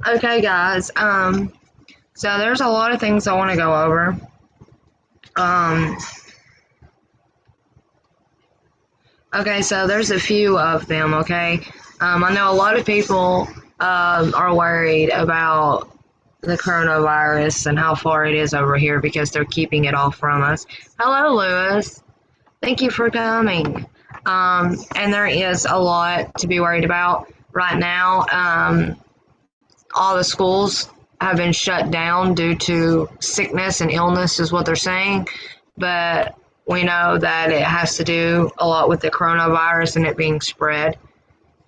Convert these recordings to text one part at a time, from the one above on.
Okay, guys. So there's a lot of things I want to go over. Um, okay, so there's a few of them. Okay, I know a lot of people are worried about the coronavirus and how far it is over here because they're keeping it all from us. Hello, Lewis. Thank you for coming. And there is a lot to be worried about right now. All the schools have been shut down due to sickness and illness, is what they're saying. But we know that it has to do a lot with the coronavirus and it being spread.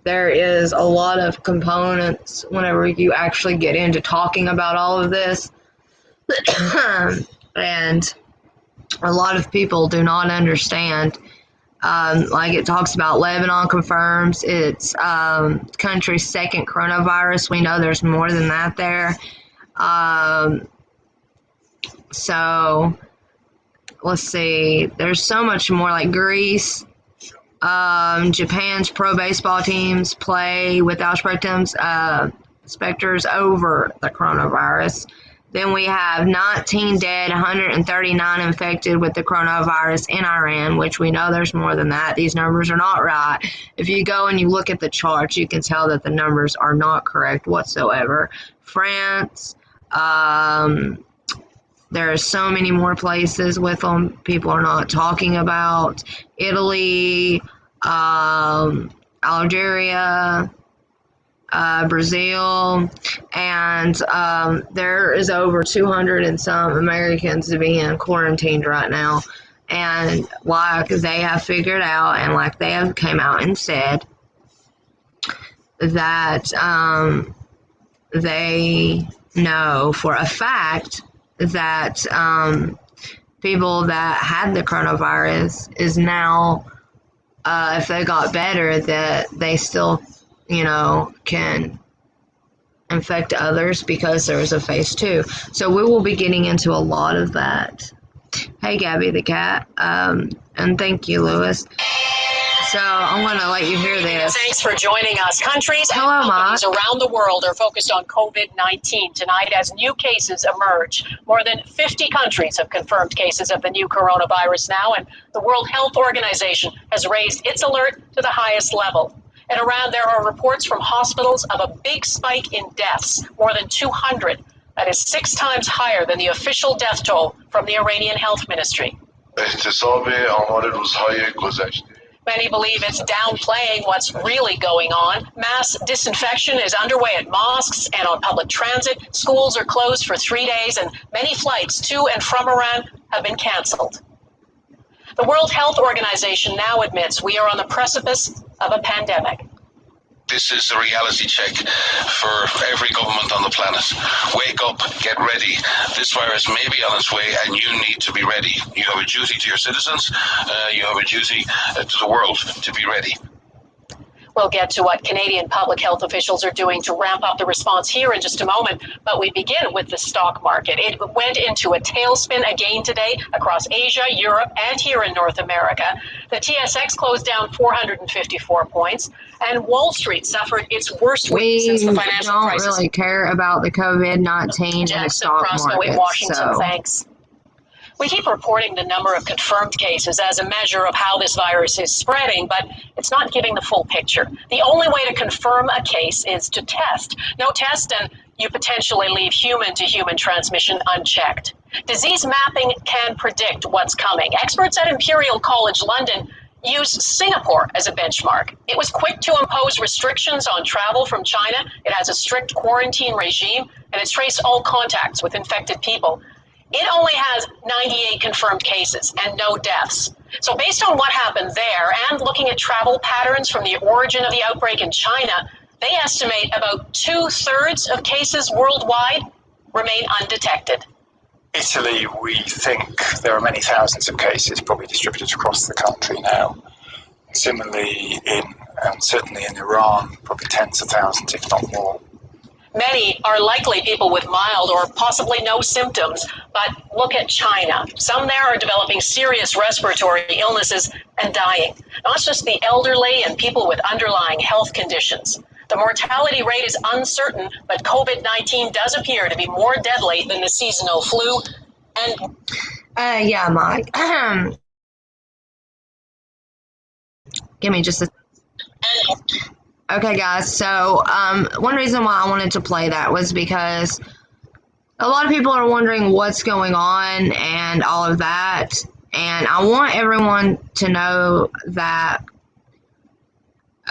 There is a lot of components whenever you actually get into talking about all of this. And a lot of people do not understand. Like it talks about Lebanon confirms it's country's second coronavirus. We know there's more than that there. So let's see. There's so much more, like Greece. Japan's pro baseball teams play without specters over the coronavirus. Then we have 19 dead, 139 infected with the coronavirus in Iran, which we know there's more than that. These numbers are not right. If you go and you look at the charts, you can tell that the numbers are not correct whatsoever. France, there are so many more places with them people are not talking about. Italy, Algeria, Brazil, and there is over 200 and some Americans being quarantined right now. And like they have figured out, and like they have came out and said that they know for a fact that people that had the coronavirus is now, if they got better, that they still, can infect others because there's a phase two. So we will be getting into a lot of that. Hey, Gabby the cat, and thank you, Lewis. So I'm going to let you hear this. Thanks for joining us. Countries and companies around the world are focused on COVID-19 tonight as new cases emerge. More than 50 countries have confirmed cases of the new coronavirus now, and the World Health Organization has raised its alert to the highest level. In Iran, there are reports from hospitals of a big spike in deaths, more than 200. That is 6 times higher than the official death toll from the Iranian Health Ministry. Many believe it's downplaying what's really going on. Mass disinfection is underway at mosques and on public transit. Schools are closed for 3 days, and many flights to and from Iran have been canceled. The World Health Organization now admits we are on the precipice of a pandemic. This is a reality check for every government on the planet. Wake up, get ready. This virus may be on its way and you need to be ready. You have a duty to your citizens, you have a duty to the world to be ready. We'll get to what Canadian public health officials are doing to ramp up the response here in just a moment, but we begin with the stock market. It went into a tailspin again today across Asia, Europe, and here in North America. The TSX closed down 454 points, and Wall Street suffered its worst week since the financial crisis. We don't really care about the COVID-19 and the stock market. In Washington, thanks. We keep reporting the number of confirmed cases as a measure of how this virus is spreading, but it's not giving the full picture. The only way to confirm a case is to test. No test, and you potentially leave human-to-human transmission unchecked. Disease mapping can predict what's coming. Experts at Imperial College London use Singapore as a benchmark. It was quick to impose restrictions on travel from China. It has a strict quarantine regime, and it's traced all contacts with infected people. It only has 98 confirmed cases and no deaths. So based on what happened there and looking at travel patterns from the origin of the outbreak in China, they estimate about 2/3 of cases worldwide remain undetected. Italy, we think there are many thousands of cases probably distributed across the country now. Similarly, certainly in Iran, probably tens of thousands, if not more. Many are likely people with mild or possibly no symptoms, but look at China. Some there are developing serious respiratory illnesses and dying, not just the elderly and people with underlying health conditions. The mortality rate is uncertain, but COVID-19 does appear to be more deadly than the seasonal flu. And yeah, Mike. Give me just a. Okay, guys. So, one reason why I wanted to play that was because a lot of people are wondering what's going on and all of that. And I want everyone to know that.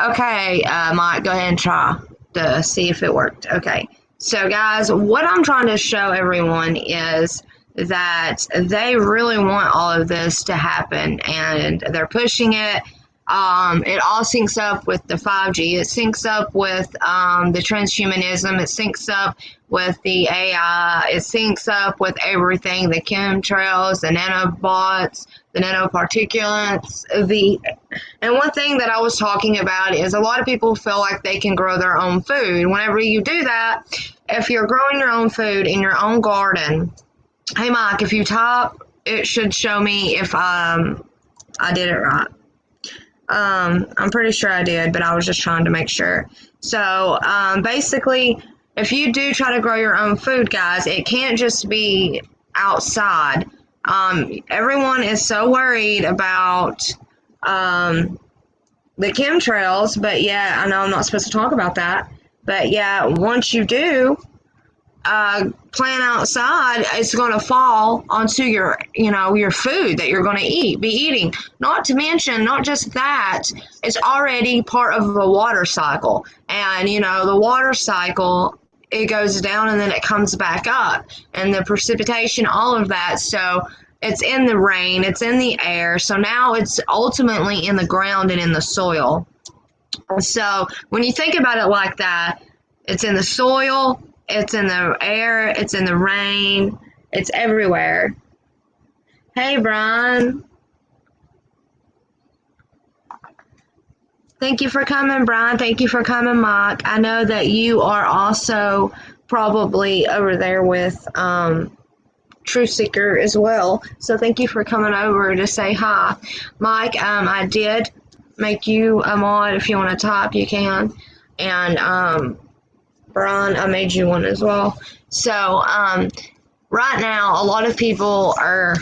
Okay, Mike, go ahead and try to see if it worked. Okay. So, guys, what I'm trying to show everyone is that they really want all of this to happen, and they're pushing it. It all syncs up with the 5G. It syncs up with the transhumanism. It syncs up with the AI. It syncs up with everything, the chemtrails, the nanobots, the nanoparticulates. And one thing that I was talking about is a lot of people feel like they can grow their own food. Whenever you do that, if you're growing your own food in your own garden, hey, Mike, if you type, it should show me if I did it right. I'm pretty sure I did, but I was just trying to make sure. So, basically, if you do try to grow your own food, guys, it can't just be outside. Everyone is so worried about the chemtrails, but yeah, I know I'm not supposed to talk about that. But yeah, once you do plant outside, it's going to fall onto your food that you're going to be eating. Not to mention, not just that, it's already part of the water cycle. And, the water cycle, it goes down and then it comes back up. And the precipitation, all of that. So it's in the rain, it's in the air. So now it's ultimately in the ground and in the soil. So when you think about it like that, it's in the soil, it's in the air, it's in the rain, it's everywhere. Hey, Brian. Thank you for coming, Brian. Thank you for coming, Mike. I know that you are also probably over there with True Seeker as well. So thank you for coming over to say hi. Mike, I did make you a mod. If you want to type, you can. And Brian, I made you one as well. So right now, a lot of people are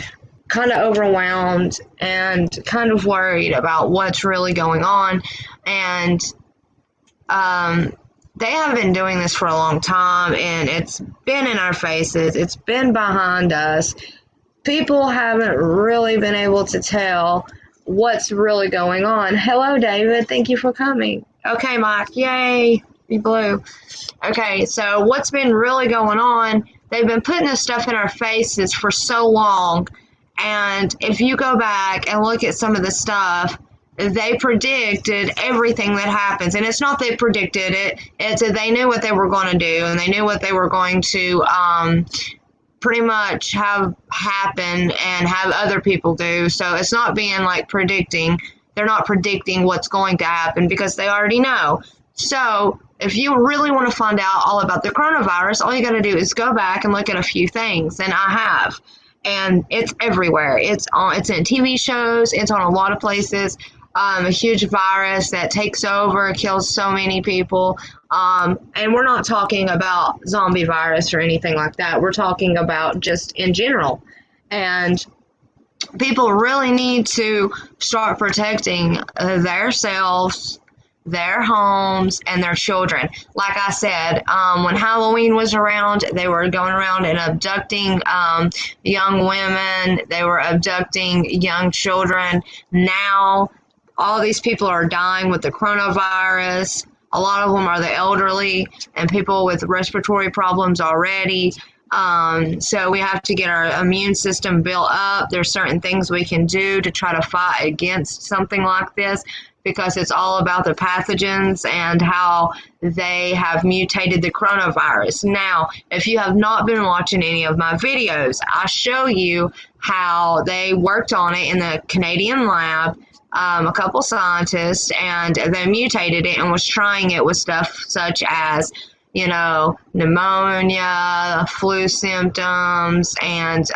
kind of overwhelmed and kind of worried about what's really going on. And they have been doing this for a long time, and it's been in our faces. It's been behind us. People haven't really been able to tell what's really going on. Hello, David. Thank you for coming. Okay, Mike. Yay. You blew. Okay, so what's been really going on, they've been putting this stuff in our faces for so long, and if you go back and look at some of the stuff, they predicted everything that happens. And it's not they predicted it, it's that they knew what they were going to do, and they knew what they were going to pretty much have happen and have other people do. So it's not being like predicting. They're not predicting what's going to happen because they already know. So if you really want to find out all about the coronavirus, all you got to do is go back and look at a few things, and I have. And it's everywhere. It's in TV shows. It's on a lot of places. A huge virus that takes over, kills so many people. And we're not talking about zombie virus or anything like that. We're talking about just in general. And people really need to start protecting themselves, their homes, and their children. Like I said, when Halloween was around, they were going around and abducting young women. They were abducting young children. Now, all these people are dying with the coronavirus. A lot of them are the elderly and people with respiratory problems already. So we have to get our immune system built up. There's certain things we can do to try to fight against something like this, because it's all about the pathogens and how they have mutated the coronavirus. Now, if you have not been watching any of my videos, I show you how they worked on it in the Canadian lab, a couple scientists, and they mutated it and was trying it with stuff such as, pneumonia, flu symptoms, and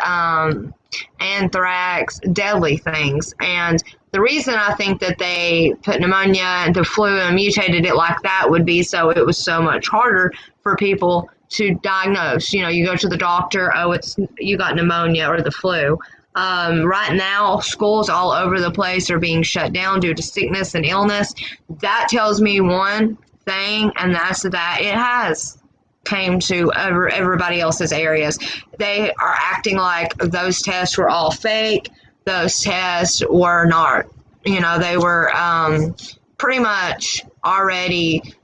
anthrax, deadly things. And the reason I think that they put pneumonia and the flu and mutated it like that would be so it was so much harder for people to diagnose. You know, you go to the doctor, oh, you got pneumonia or the flu. Right now, schools all over the place are being shut down due to sickness and illness. That tells me one thing, and that's that it has came to everybody else's areas. They are acting like those tests were all fake. Those tests were not, they were pretty much already,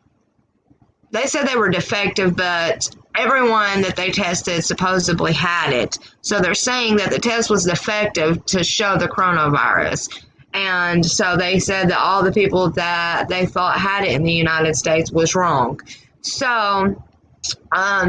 they said they were defective, but everyone that they tested supposedly had it. So they're saying that the test was defective to show the coronavirus. And so they said that all the people that they thought had it in the United States was wrong. So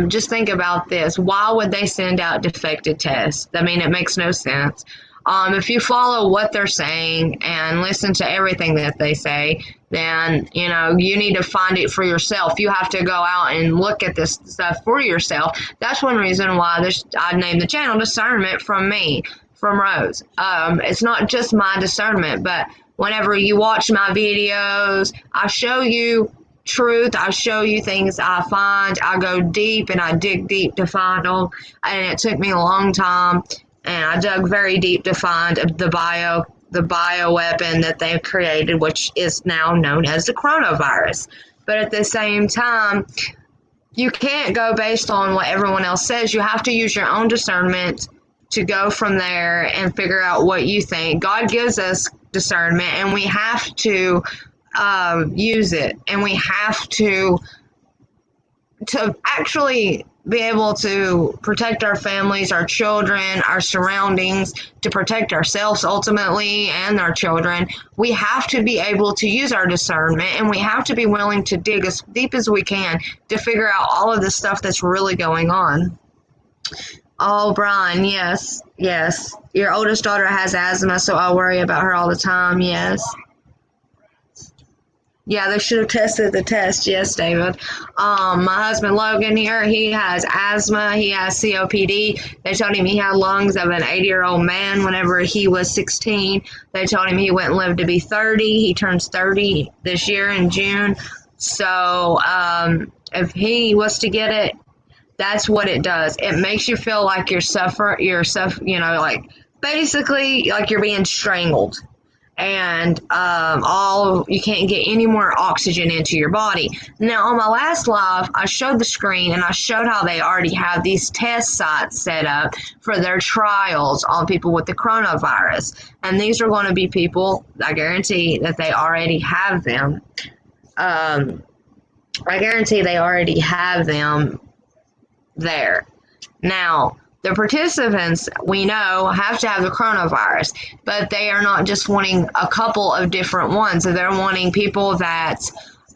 just think about this. Why would they send out defective tests? I mean, it makes no sense. If you follow what they're saying and listen to everything that they say, then, you need to find it for yourself. You have to go out and look at this stuff for yourself. That's one reason why I named the channel Discernment from Rose. It's not just my discernment, but whenever you watch my videos, I show you truth. I show you things I find. I go deep and I dig deep to find them. And it took me a long time. And I dug very deep to find the bioweapon that they've created, which is now known as the coronavirus. But at the same time, you can't go based on what everyone else says. You have to use your own discernment to go from there and figure out what you think. God gives us discernment, and we have to use it, and we have to actually be able to protect our families, our children, our surroundings, to protect ourselves ultimately and our children. We have to be able to use our discernment, and we have to be willing to dig as deep as we can to figure out all of the stuff that's really going on. Oh, Brian, yes. Your oldest daughter has asthma, so I worry about her all the time, yes. Yeah, they should have tested the test. Yes, David. My husband Logan here, he has asthma. He has COPD. They told him he had lungs of an 80-year-old man whenever he was 16. They told him he wouldn't live to be 30. He turns 30 this year in June. So if he was to get it, that's what it does. It makes you feel like like basically like you're being strangled. And you can't get any more oxygen into your body. Now, on my last live, I showed the screen and I showed how they already have these test sites set up for their trials on people with the coronavirus. And these are going to be people, I guarantee that they already have them. I guarantee they already have them there. Now, the participants, we know, have to have the coronavirus, but they are not just wanting a couple of different ones. So they're wanting people that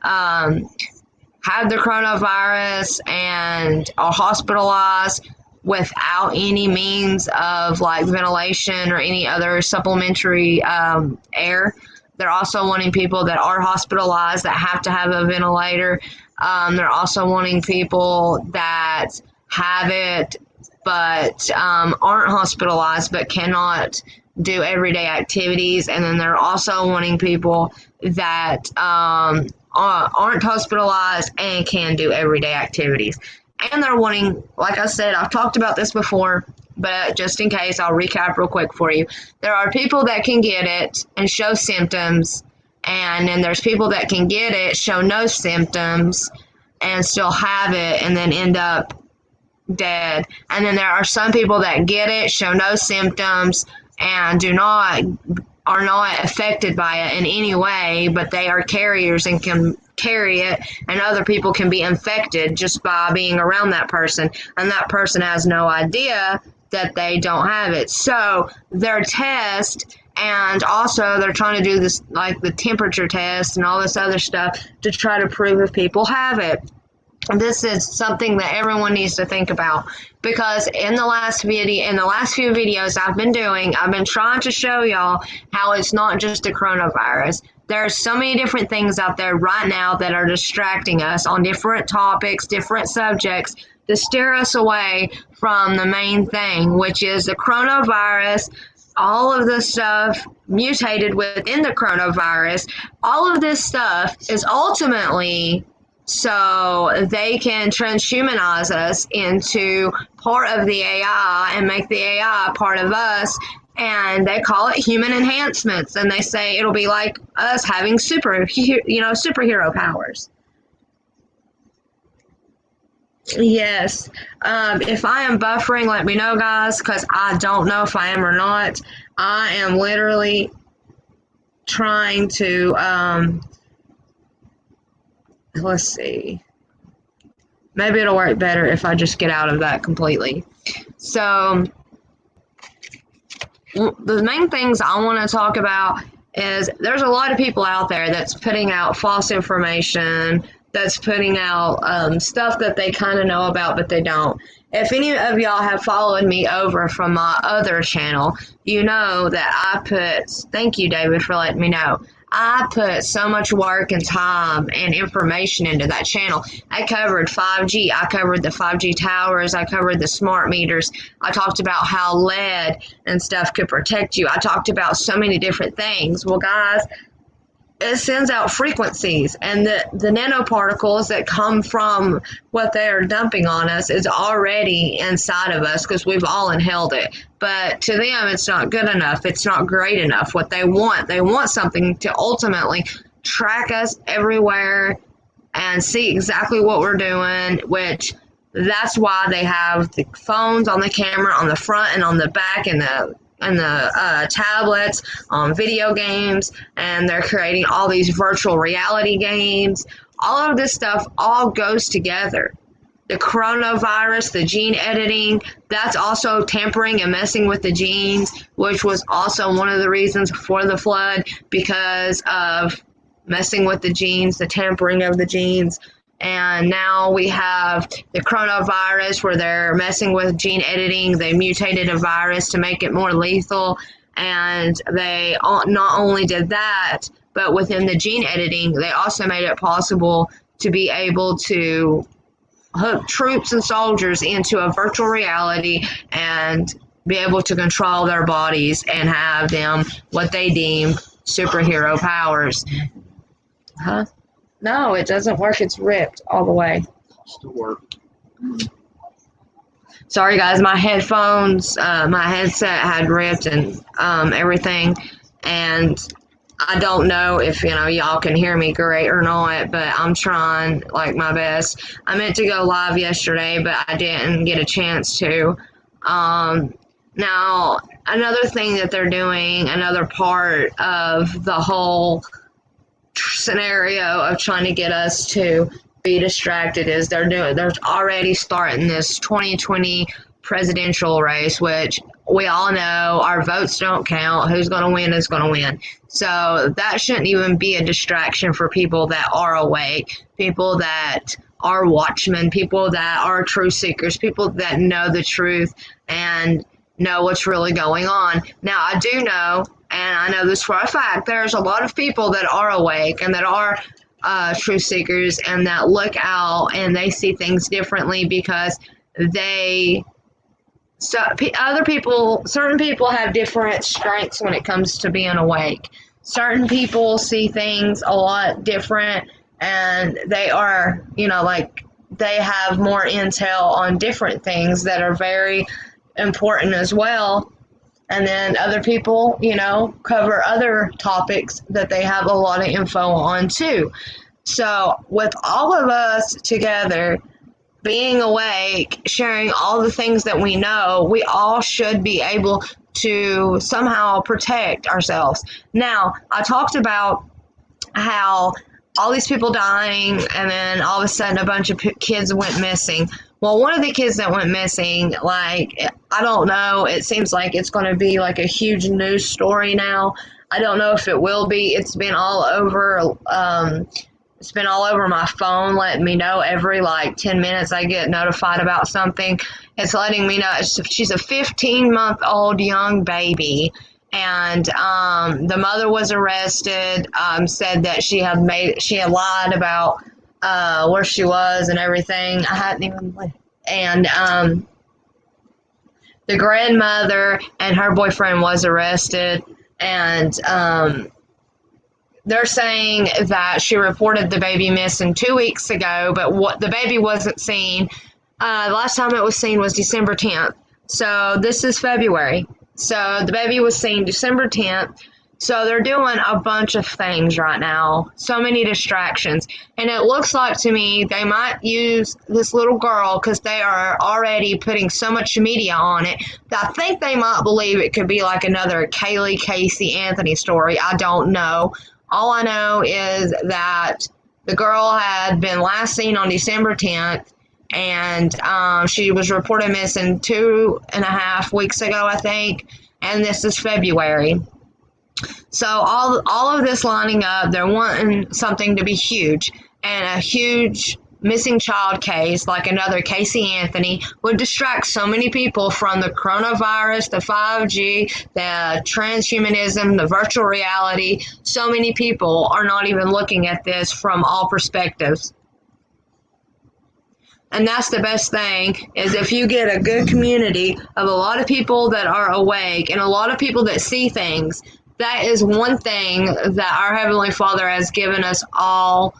have the coronavirus and are hospitalized without any means of like ventilation or any other supplementary air. They're also wanting people that are hospitalized that have to have a ventilator. They're also wanting people that have it but aren't hospitalized but cannot do everyday activities. And then they're also wanting people that aren't hospitalized and can do everyday activities. And they're wanting, like I said, I've talked about this before, but just in case, I'll recap real quick for you. There are people that can get it and show symptoms, and then there's people that can get it, show no symptoms, and still have it, and then end up dead. And then there are some people that get it, show no symptoms, and are not affected by it in any way, but they are carriers and can carry it, and other people can be infected just by being around that person, and that person has no idea that they don't have it. So their test, and also they're trying to do this like the temperature test and all this other stuff to try to prove if people have it. This is something that everyone needs to think about, because in the last few videos I've been trying to show y'all how it's not just a coronavirus. There are so many different things out there right now that are distracting us on different topics, different subjects, to steer us away from the main thing, which is the coronavirus all of this stuff mutated within the coronavirus. All of this stuff is ultimately so they can transhumanize us into part of the AI and make the AI part of us. And they call it human enhancements, and they say it'll be like us having superhero powers. Yes. If I am buffering, let me know, guys, because I don't know if I am or not. I am literally trying to, let's see. Maybe it'll work better if I just get out of that completely. So, the main things I want to talk about is there's a lot of people out there that's putting out false information, that's putting out stuff that they kind of know about, but they don't. If any of y'all have followed me over from my other channel, you know that thank you, David, for letting me know. I put so much work and time and information into that channel. I covered 5G. I covered the 5G towers. I covered the smart meters. I talked about how lead and stuff could protect you. I talked about so many different things. Well, guys, it sends out frequencies, and the nanoparticles that come from what they are dumping on us is already inside of us because we've all inhaled it. But to them, it's not good enough. It's not great enough. What they want something to ultimately track us everywhere and see exactly what we're doing, which that's why they have the phones on the camera on the front and on the back and the tablets, on video games, and they're creating all these virtual reality games. All of this stuff all goes together. The coronavirus, the gene editing, that's also tampering and messing with the genes, which was also one of the reasons for the flood, because of messing with the genes, the tampering of the genes. And now we have the coronavirus where they're messing with gene editing. They mutated a virus to make it more lethal. And they not only did that, but within the gene editing, they also made it possible to be able to hook troops and soldiers into a virtual reality and be able to control their bodies and have them what they deem superhero powers. Huh? No, it doesn't work. It's ripped all the way. Still work. Sorry, guys. My headphones, my headset had ripped and everything. And I don't know if, y'all can hear me great or not, but I'm trying like my best. I meant to go live yesterday, but I didn't get a chance to. Now, another thing that they're doing, another part of the whole scenario of trying to get us to be distracted is they're already starting this 2020 presidential race, which we all know our votes don't count. Who's going to win is going to win. So that shouldn't even be a distraction for people that are awake, people that are watchmen, people that are truth seekers, people that know the truth and know what's really going on. Now, I do know, and I know this for a fact, there's a lot of people that are awake and that are truth seekers and that look out and they see things differently because certain people have different strengths when it comes to being awake. Certain people see things a lot different and they are, they have more intel on different things that are very important as well. And then other people, cover other topics that they have a lot of info on too. So with all of us together being awake, sharing all the things that we know, we all should be able to somehow protect ourselves. Now, I talked about how all these people dying and then all of a sudden a bunch of kids went missing. Well, one of the kids that went missing, I don't know, it seems like it's going to be like a huge news story now. I don't know if it will be. It's been all over my phone, letting me know every 10 minutes I get notified about something. It's letting me know she's a 15-month-old young baby. And the mother was arrested, said that she had lied about where she was and everything. I hadn't even, and the grandmother and her boyfriend was arrested, and they're saying that she reported the baby missing 2 weeks ago, but what the baby wasn't seen. The last time it was seen was December 10th. So this is February. So the baby was seen December 10th. So they're doing a bunch of things right now. So many distractions. And it looks like to me they might use this little girl because they are already putting so much media on it that I think they might believe it could be like another Kaylee Casey Anthony story. I don't know. All I know is that the girl had been last seen on December 10th, and she was reported missing 2.5 weeks ago, I think, and this is February. So all of this lining up, they're wanting something to be huge, and a huge missing child case like another Casey Anthony would distract so many people from the coronavirus, the 5G, the transhumanism, the virtual reality. So many people are not even looking at this from all perspectives. And that's the best thing, is if you get a good community of a lot of people that are awake and a lot of people that see things, that is one thing that our Heavenly Father has given us all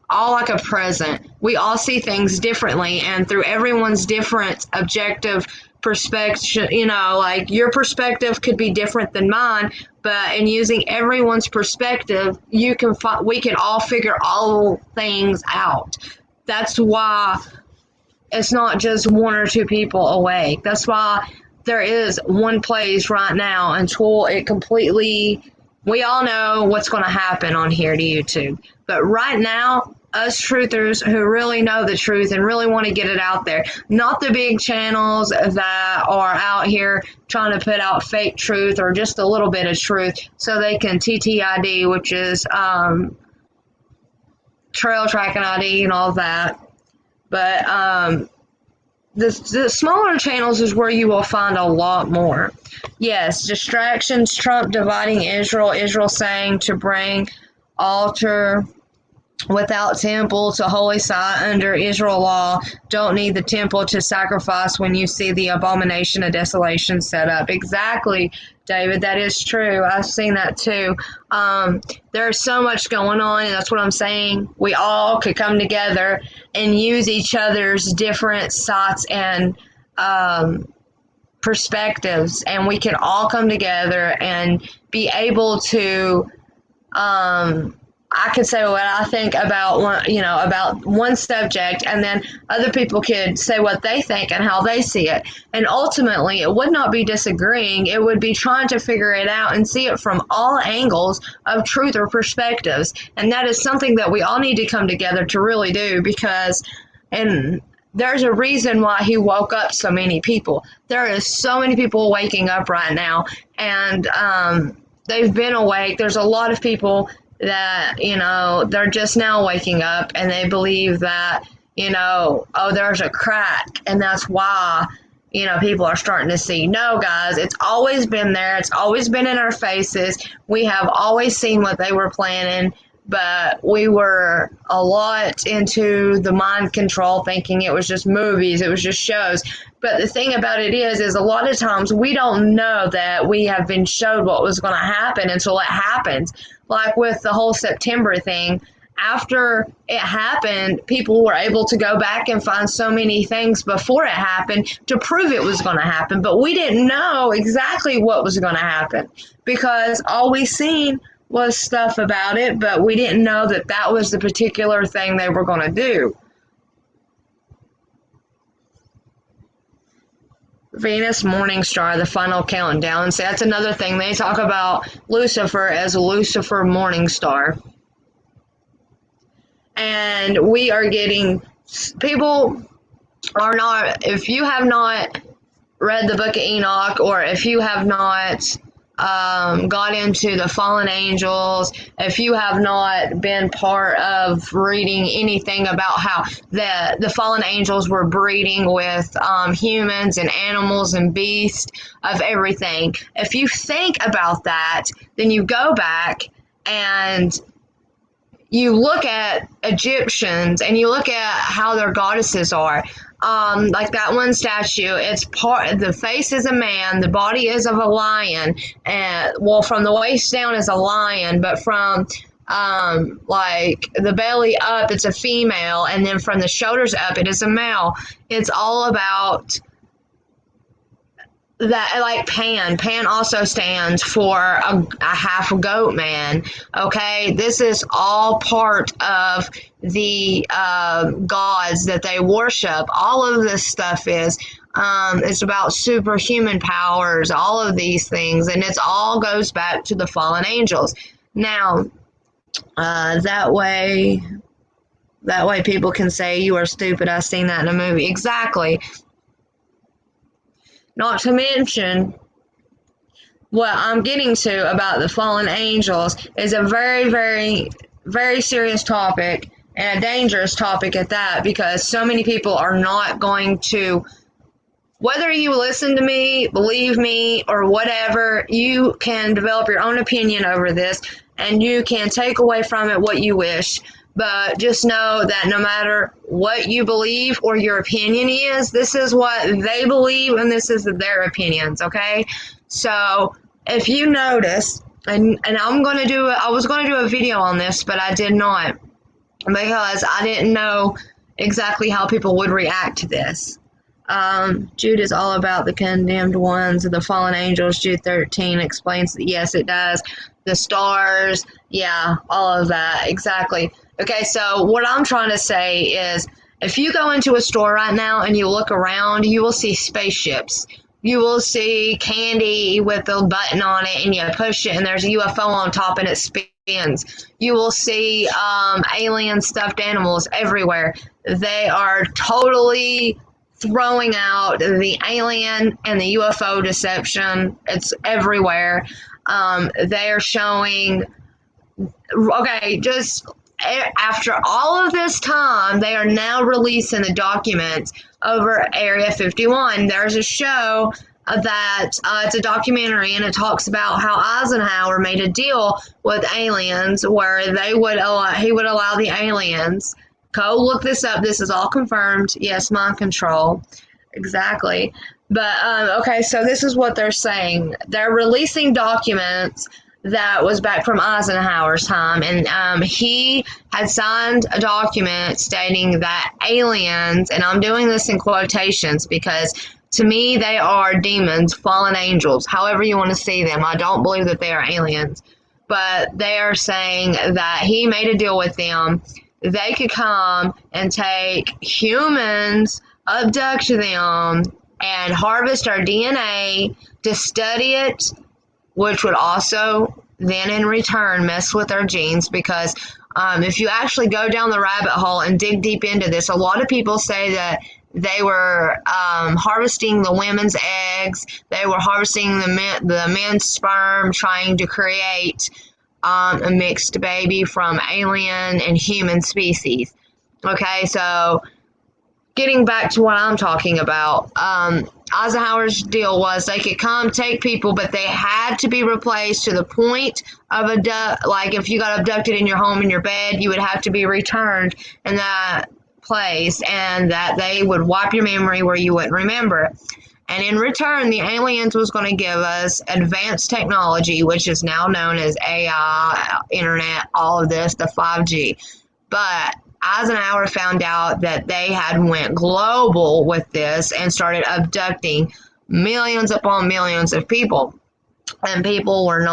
like a present. We all see things differently, and through everyone's different objective perspective, like your perspective could be different than mine, but in using everyone's perspective, we can all figure all things out. That's why it's not just one or two people awake. That's why there is one place right now until it completely, we all know what's going to happen on here to YouTube. But right now, us truthers who really know the truth and really want to get it out there, not the big channels that are out here trying to put out fake truth or just a little bit of truth so they can TTID, which is trail tracking ID and all of that. But the smaller channels is where you will find a lot more. Yes, distractions, Trump dividing Israel saying to bring altar without temple to holy site under Israel law, don't need the temple to sacrifice when you see the abomination of desolation set up. Exactly, David, that is true. I've seen that too. There's so much going on, and that's what I'm saying. We all could come together and use each other's different sites and perspectives, and we can all come together and be able to I could say what I think about one subject, and then other people could say what they think and how they see it. And ultimately, it would not be disagreeing. It would be trying to figure it out and see it from all angles of truth or perspectives. And that is something that we all need to come together to really do, because there's a reason why he woke up so many people. There is so many people waking up right now, and they've been awake. There's a lot of people that, they're just now waking up, and they believe that, there's a crack, and that's why, people are starting to see. No, guys, it's always been there. It's always been in our faces. We have always seen what they were planning, but we were a lot into the mind control, thinking it was just movies, it was just shows. But the thing about it is a lot of times we don't know that we have been showed what was going to happen until it happens. Like with the whole September thing, after it happened, people were able to go back and find so many things before it happened to prove it was going to happen. But we didn't know exactly what was going to happen, because all we seen was stuff about it, but we didn't know that that was the particular thing they were going to do. Venus Morning Star, the final countdown. So that's another thing. They talk about Lucifer as Lucifer Morning Star. And we are getting, people are not, if you have not read the book of Enoch, or if you have not got into the fallen angels, if you have not been part of reading anything about how the fallen angels were breeding with humans and animals and beasts of everything, if you think about that, then you go back and you look at Egyptians and you look at how their goddesses are. like that one statue, it's part, the face is a man, the body is of a lion, and well, from the waist down is a lion, but from like the belly up, it's a female, and then from the shoulders up, it is a male. It's all about that, like Pan. Pan also stands for a half goat man. Okay, this is all part of the gods that they worship. All of this stuff is it's about superhuman powers, all of these things, and it's all goes back to the fallen angels. Now, that way people can say you are stupid. I've seen that in a movie. Exactly. Not to mention, what I'm getting to about the fallen angels is a very, very, very serious topic, and a dangerous topic at that, because so many people are not going to, whether you listen to me, believe me, or whatever, you can develop your own opinion over this, and you can take away from it what you wish. But just know that no matter what you believe or your opinion is, this is what they believe and this is their opinions, okay? So if you notice, and I was going to do a video on this, but I did not, because I didn't know exactly how people would react to this. Jude is all about the condemned ones, the fallen angels. Jude 13 explains that, yes, it does. The stars, yeah, all of that, exactly. Okay, so what I'm trying to say is, if you go into a store right now and you look around, you will see spaceships. You will see candy with a button on it, and you push it, and there's a UFO on top, and it spins. You will see alien stuffed animals everywhere. They are totally throwing out the alien and the UFO deception. It's everywhere. They are showing, okay, just after all of this time, they are now releasing the documents over Area 51. There's a show that it's a documentary, and it talks about how Eisenhower made a deal with aliens where he would allow the aliens. Go look this up. This is all confirmed. Yes, mind control. Exactly. But, okay, so this is what they're saying. They're releasing documents that was back from Eisenhower's time, and he had signed a document stating that aliens, and I'm doing this in quotations because to me they are demons, fallen angels, however you want to see them. I don't believe that they are aliens, but they are saying that he made a deal with them. They could come and take humans, abduct them, and harvest our DNA to study it, which would also then in return mess with our genes, because if you actually go down the rabbit hole and dig deep into this, a lot of people say that they were harvesting the women's eggs, they were harvesting the men's sperm, trying to create a mixed baby from alien and human species. Okay, so getting back to what I'm talking about, Eisenhower's deal was they could come take people, but they had to be replaced to the point of like if you got abducted in your home in your bed, you would have to be returned in that place, and that they would wipe your memory where you wouldn't remember. And in return, the aliens was going to give us advanced technology, which is now known as AI, internet, all of this, the 5G. But Eisenhower found out that they had went global with this and started abducting millions upon millions of people. And people were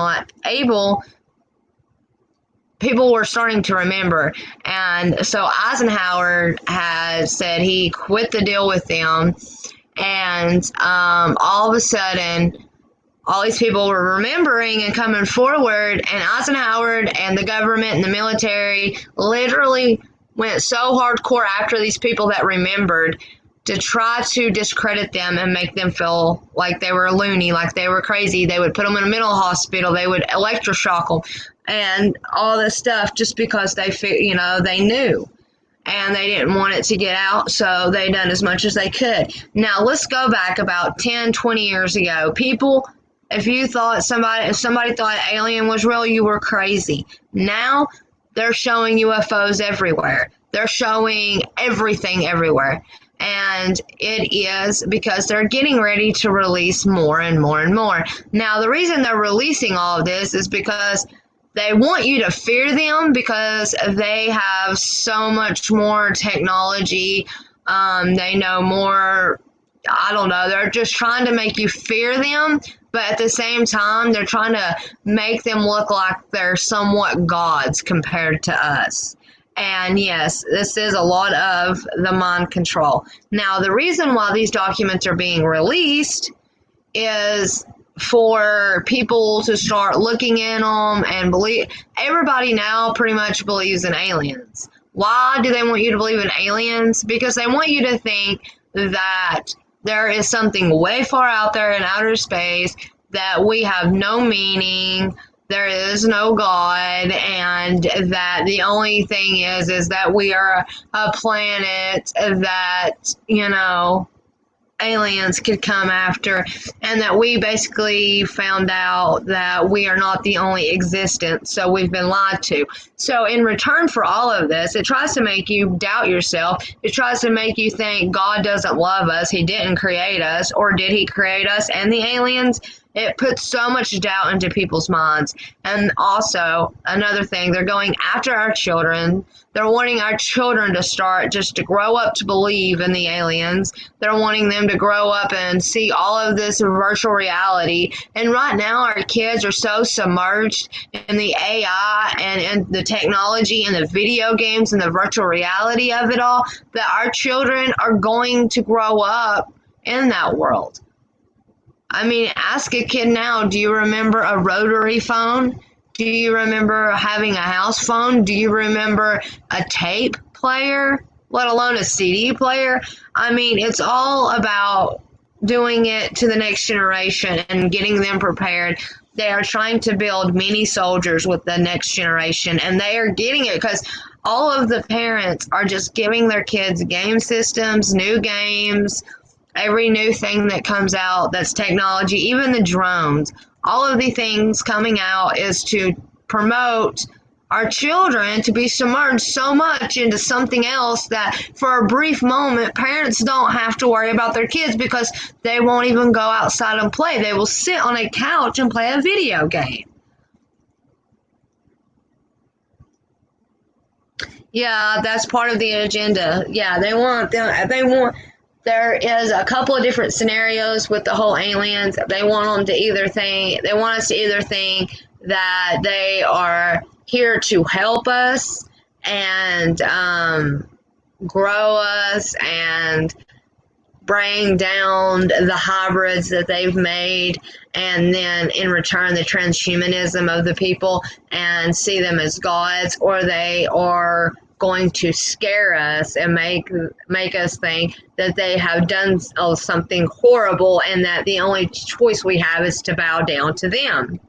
starting to remember. And so Eisenhower had said he quit the deal with them. And all of a sudden, all these people were remembering and coming forward. And Eisenhower and the government and the military literally went so hardcore after these people that remembered to try to discredit them and make them feel like they were loony, like they were crazy. They would put them in a mental hospital. They would electroshock them and all this stuff just because they knew. And they didn't want it to get out, so they done as much as they could. Now, let's go back about 10, 20 years ago. People, if somebody thought alien was real, you were crazy. Now, they're showing UFOs everywhere. They're showing everything everywhere. And it is because they're getting ready to release more and more and more. Now, the reason they're releasing all of this is because they want you to fear them because they have so much more technology. They know more. I don't know. They're just trying to make you fear them, but at the same time, they're trying to make them look like they're somewhat gods compared to us. And yes, this is a lot of the mind control. Now, the reason why these documents are being released is for people to start looking in them and believe. Everybody now pretty much believes in aliens. Why do they want you to believe in aliens? Because they want you to think that there is something way far out there in outer space, that we have no meaning, there is no God, and that the only thing is that we are a planet that, aliens could come after, and that we basically found out that we are not the only existence, so we've been lied to. So in return for all of this, it tries to make you doubt yourself. It tries to make you think God doesn't love us, he didn't create us, or did he create us and the aliens? It puts so much doubt into people's minds. And also, another thing, they're going after our children. They're wanting our children to start just to grow up to believe in the aliens. They're wanting them to grow up and see all of this virtual reality. And right now, our kids are so submerged in the AI and the technology and the video games and the virtual reality of it all, that our children are going to grow up in that world. I mean, ask a kid now, do you remember a rotary phone? Do you remember having a house phone? Do you remember a tape player, let alone a CD player? I mean, it's all about doing it to the next generation and getting them prepared. They are trying to build mini soldiers with the next generation, and they are getting it because all of the parents are just giving their kids game systems, new games, every new thing that comes out that's technology, even the drones. All of the things coming out is to promote our children to be submerged so much into something else that for a brief moment, parents don't have to worry about their kids because they won't even go outside and play. They will sit on a couch and play a video game. Yeah, that's part of the agenda. Yeah, they want, there is a couple of different scenarios with the whole aliens. They want us to either think that they are here to help us and grow us and bring down the hybrids that they've made, and then in return the transhumanism of the people and see them as gods, or they are going to scare us and make us think that they have done something horrible and that the only choice we have is to bow down to them.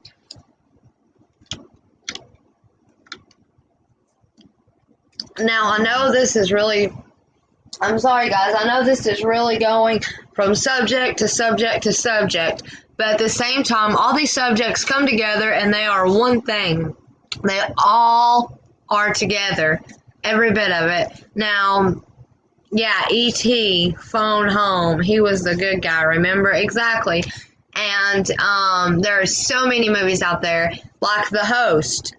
Now, I know this is really, I'm sorry guys, I know this is really going from subject to subject to subject, but at the same time, all these subjects come together and they are one thing. They all are together. Every bit of it. Now, yeah, E.T., Phone Home, he was the good guy, remember? Exactly. And there are so many movies out there, like The Host.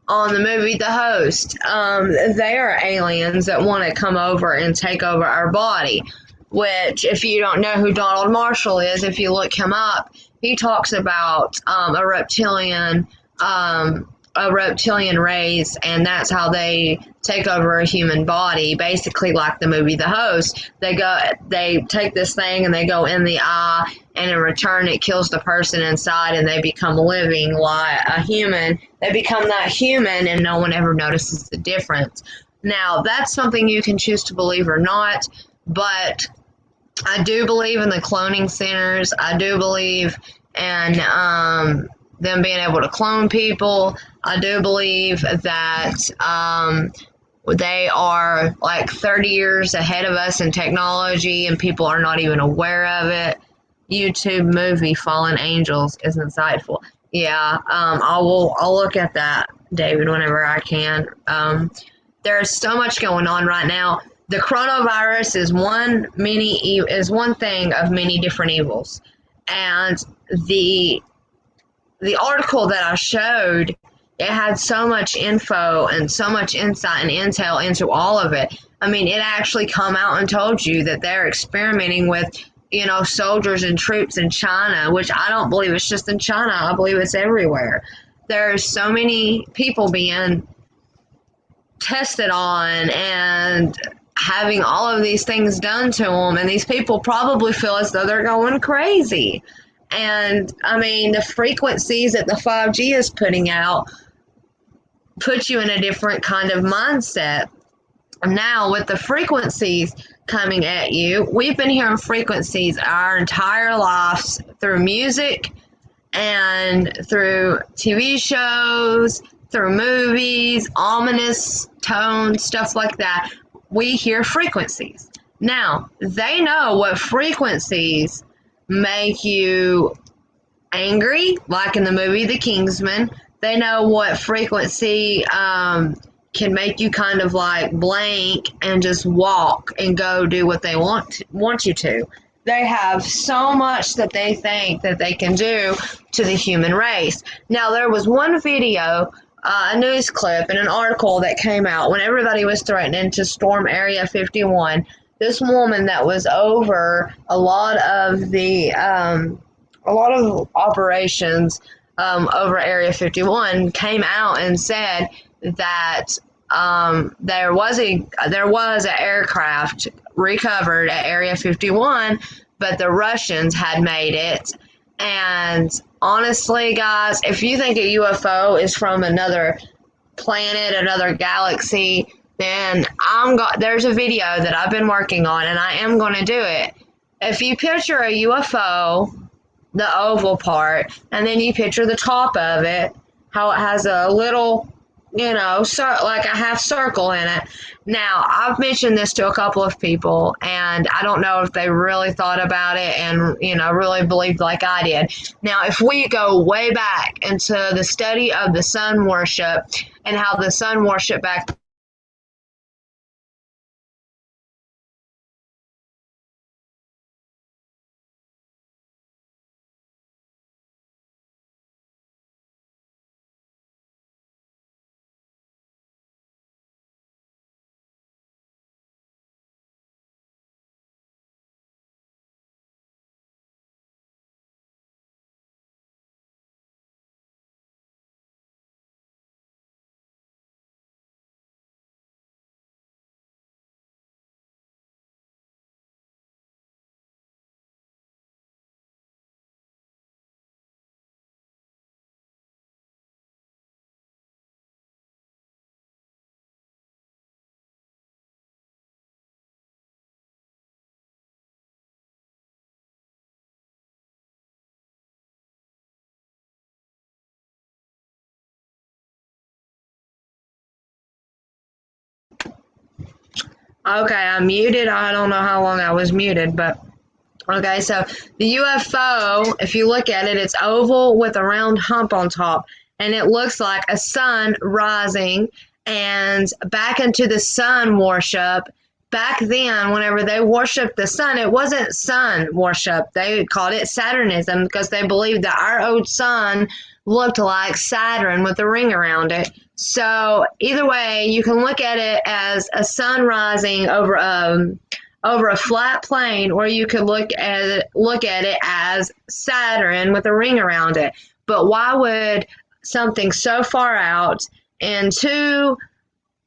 On the movie The Host, they are aliens that want to come over and take over our body, which, if you don't know who Donald Marshall is, if you look him up, he talks about a reptilian race, and that's how they take over a human body, basically like the movie The Host. They take this thing and they go in the eye, and in return it kills the person inside, and they become living like a human. They become that human, and no one ever notices the difference. Now, that's something you can choose to believe or not, but I do believe in the cloning centers. I do believe in them being able to clone people. I do believe that they are like 30 years ahead of us in technology, and people are not even aware of it. YouTube movie Fallen Angels is insightful. Yeah, I'll look at that, David, whenever I can. There's so much going on right now. The coronavirus is one thing of many different evils, and the article that I showed, it had so much info and so much insight and intel into all of it. I mean, it actually come out and told you that they're experimenting with, soldiers and troops in China, which I don't believe it's just in China. I believe it's everywhere. There's so many people being tested on and having all of these things done to them, and these people probably feel as though they're going crazy. And I mean, the frequencies that the 5G is putting out put you in a different kind of mindset. Now, with the frequencies coming at you, we've been hearing frequencies our entire lives through music and through TV shows, through movies, ominous tones, stuff like that. We hear frequencies. Now, they know what frequencies make you angry, like in the movie The Kingsman. They know what frequency can make you kind of like blank and just walk and go do what they want you to. They have so much that they think that they can do to the human race. Now, there was one video, a news clip and an article that came out when everybody was threatening to storm Area 51. This woman that was over a lot of operations over Area 51 came out and said that there was an aircraft recovered at Area 51, but the Russians had made it. And honestly, guys, if you think a UFO is from another planet, another galaxy, then there's a video that I've been working on, and I am going to do it. If you picture a UFO, the oval part, and then you picture the top of it, how it has a little, like a half circle in it. Now, I've mentioned this to a couple of people, and I don't know if they really thought about it and, really believed like I did. Now, if we go way back into the study of the sun worship and how the sun worship back Okay, I'm muted. I don't know how long I was muted, but okay, so the UFO, if you look at it, it's oval with a round hump on top, and it looks like a sun rising. And back into the sun worship, back then, whenever they worshiped the sun, it wasn't sun worship. They called it Saturnism because they believed that our old sun looked like Saturn with a ring around it. So either way, you can look at it as a sun rising over a flat plane, or you could look at it as Saturn with a ring around it. But why would something so far out into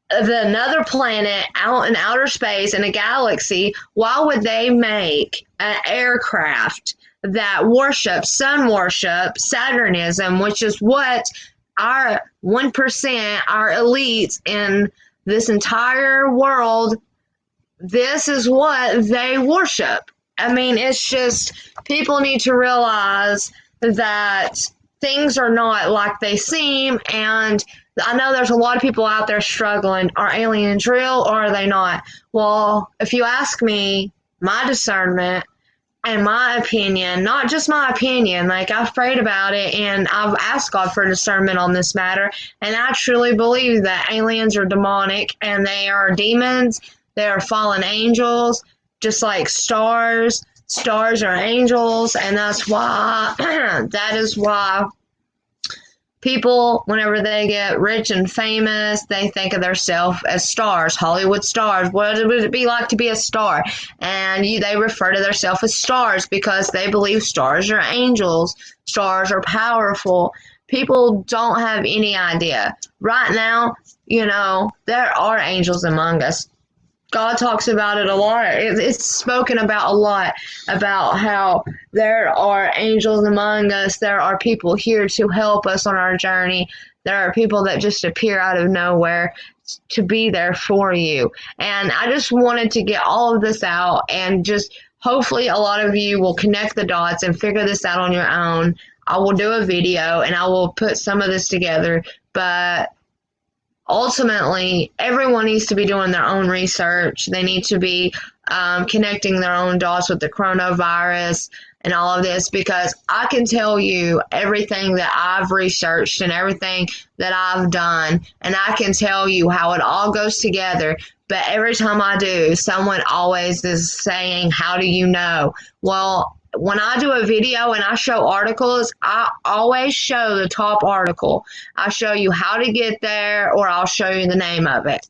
another planet, out in outer space in a galaxy, why would they make an aircraft that worships sun worship, Saturnism, which is what our 1%, our elites in this entire world, this is what they worship. I mean, it's just, people need to realize that things are not like they seem, and I know there's a lot of people out there struggling. Are aliens real or are they not? Well, if you ask me, my discernment, in my opinion, not just my opinion, like I've prayed about it and I've asked God for discernment on this matter, and I truly believe that aliens are demonic and they are demons, they are fallen angels, just like stars. Stars are angels, and that's why that is why people, whenever they get rich and famous, they think of themselves as stars, Hollywood stars. What would it be like to be a star? And they refer to themselves as stars because they believe stars are angels. Stars are powerful. People don't have any idea. Right now, there are angels among us. God talks about it a lot. It's spoken about a lot about how there are angels among us. There are people here to help us on our journey. There are people that just appear out of nowhere to be there for you. And I just wanted to get all of this out, and just hopefully a lot of you will connect the dots and figure this out on your own. I will do a video and I will put some of this together, but ultimately, everyone needs to be doing their own research. They need to be connecting their own dots with the coronavirus and all of this, because I can tell you everything that I've researched and everything that I've done, and I can tell you how it all goes together. But every time I do, someone always is saying, how do you know? Well, when I do a video and I show articles, I always show the top article. I show you how to get there, or I'll show you the name of it.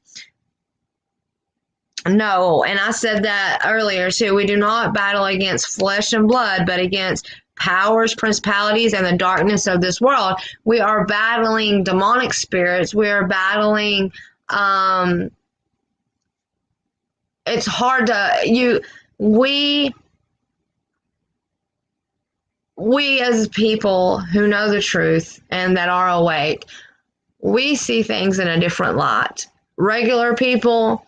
No, and I said that earlier too. We do not battle against flesh and blood, but against powers, principalities, and the darkness of this world. We are battling demonic spirits. We are battling, it's hard to, we as people who know the truth and that are awake, we see things in a different light. Regular people,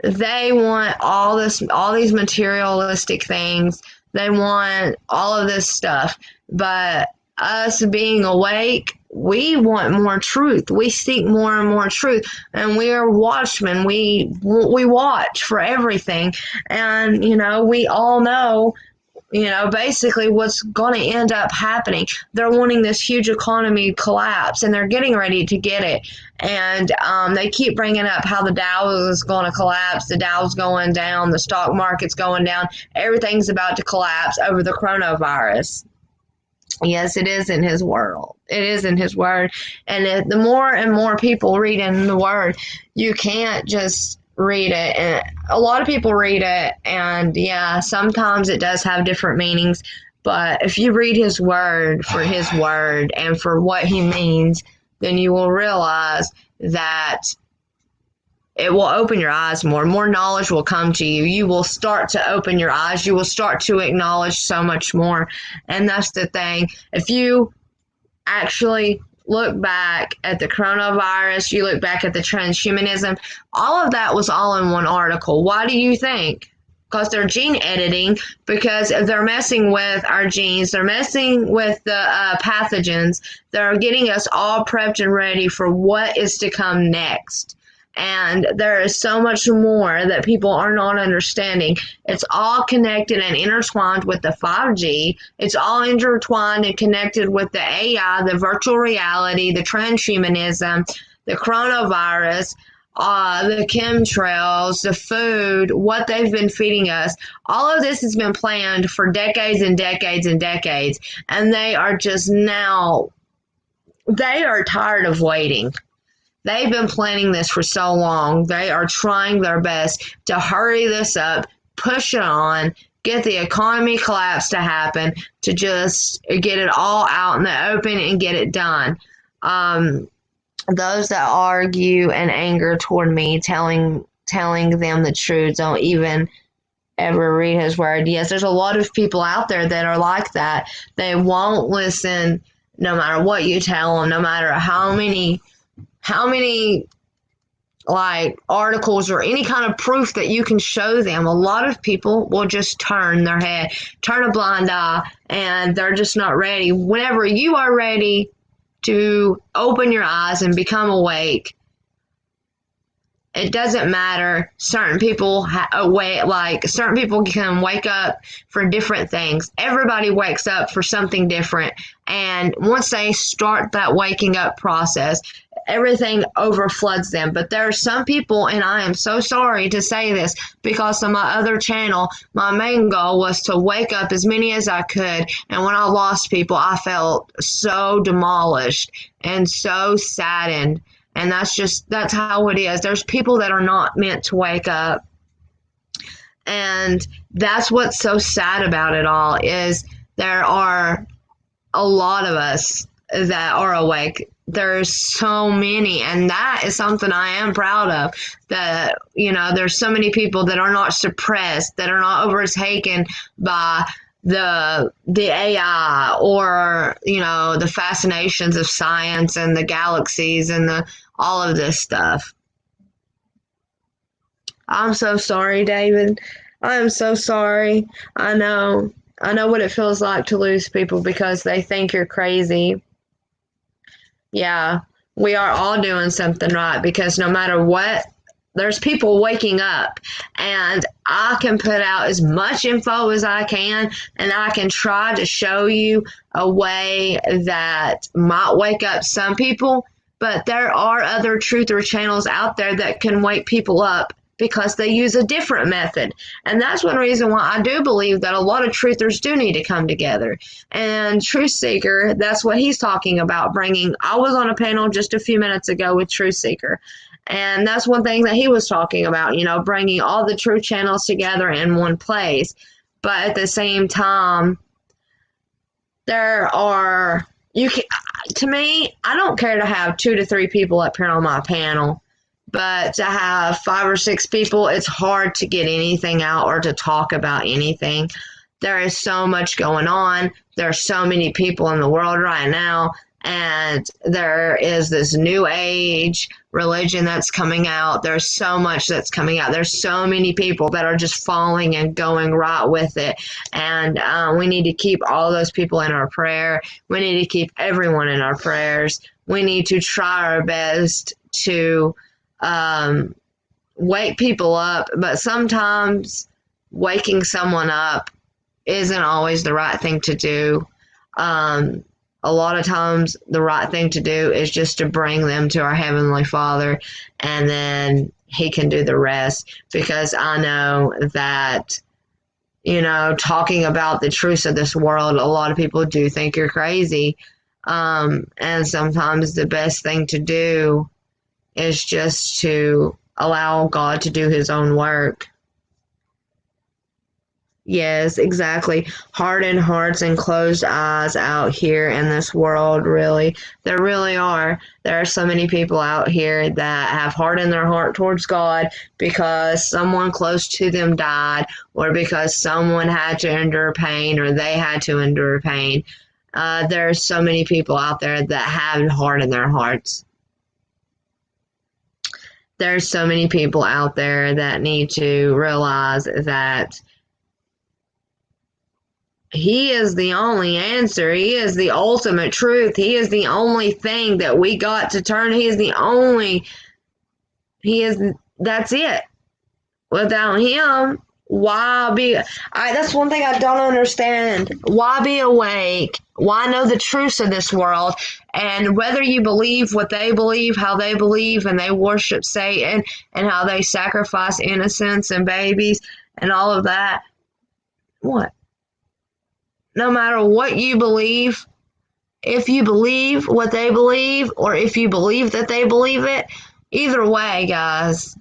they want all these materialistic things. They want all of this stuff. But us being awake, we want more truth. We seek more and more truth. And we are watchmen. We watch for everything. And, we all know basically what's going to end up happening. They're wanting this huge economy collapse, and they're getting ready to get it. And they keep bringing up how the Dow is going to collapse. The Dow's going down. The stock market's going down. Everything's about to collapse over the coronavirus. Yes, it is in his world. It is in his word. And the more and more people read in the word, you can't just read it, and a lot of people read it, and yeah, sometimes it does have different meanings, but if you read his word for his word and for what he means, then you will realize that it will open your eyes more knowledge will come to you. You will start to open your eyes. You will start to acknowledge so much more. And that's the thing. If you actually look back at the coronavirus, you look back at the transhumanism, all of that was all in one article. Why do you think? Because they're gene editing, because they're messing with our genes, they're messing with the pathogens, they're getting us all prepped and ready for what is to come next. And there is so much more that people are not understanding. It's all connected and intertwined with the 5G. It's all intertwined and connected with the AI, the virtual reality, the transhumanism, the coronavirus, the chemtrails, the food, what they've been feeding us. All of this has been planned for decades and decades and decades. And they are just now, they are tired of waiting. They've been planning this for so long. They are trying their best to hurry this up, push it on, get the economy collapse to happen, to just get it all out in the open and get it done. Those that argue and anger toward me, telling them the truth, don't even ever read his word. Yes, there's a lot of people out there that are like that. They won't listen no matter what you tell them, no matter how many like articles or any kind of proof that you can show them. A lot of people will just turn their head, turn a blind eye, and they're just not ready. Whenever you are ready to open your eyes and become awake It doesn't matter. Certain people certain people can wake up for different things. Everybody wakes up for something different. And once they start that waking up process, everything overfloods them. But there are some people, and I am so sorry to say this, because on my other channel, my main goal was to wake up as many as I could. And when I lost people, I felt so demolished and so saddened. And that's how it is. There's people that are not meant to wake up. And that's what's so sad about it all, is there are a lot of us that are awake. There's so many, and that is something I am proud of, that, there's so many people that are not suppressed, that are not overtaken by the AI or, the fascinations of science and the galaxies and all of this stuff. I'm so sorry, David. I am so sorry. I know what it feels like to lose people because they think you're crazy. Yeah, we are all doing something right, because no matter what, there's people waking up, and I can put out as much info as I can, and I can try to show you a way that might wake up some people, but there are other truther channels out there that can wake people up because they use a different method. And that's one reason why I do believe that a lot of truthers do need to come together. And Truth Seeker, that's what he's talking about bringing. I was on a panel just a few minutes ago with Truth Seeker, and that's one thing that he was talking about, bringing all the truth channels together in one place. But at the same time, to me, I don't care to have 2 to 3 people up here on my panel. But to have 5 or 6 people, it's hard to get anything out or to talk about anything. There is so much going on. There are so many people in the world right now. And there is this new age religion that's coming out. There's so much that's coming out. There's so many people that are just falling and going right with it. And we need to keep all those people in our prayer. We need to keep everyone in our prayers. We need to try our best to wake people up, but sometimes waking someone up isn't always the right thing to do. A lot of times the right thing to do is just to bring them to our Heavenly Father, and then He can do the rest, because I know that, talking about the truths of this world, a lot of people do think you're crazy. And sometimes the best thing to do is just to allow God to do His own work. Yes, exactly. Hardened hearts and closed eyes out here in this world, really. There really are. There are so many people out here that have hardened their heart towards God because someone close to them died, or because someone had to endure pain, or they had to endure pain. There are so many people out there that have hardened their hearts. There's so many people out there that need to realize that He is the only answer. He is the ultimate truth. He is the only thing that we got to turn. That's it. Without Him, why be, that's one thing I don't understand. Why be awake? Why know the truths of this world? And whether you believe what they believe, how they believe, and they worship Satan, and how they sacrifice innocents and babies and all of that, what? No matter what you believe, if you believe what they believe, or if you believe that they believe it, either way, guys,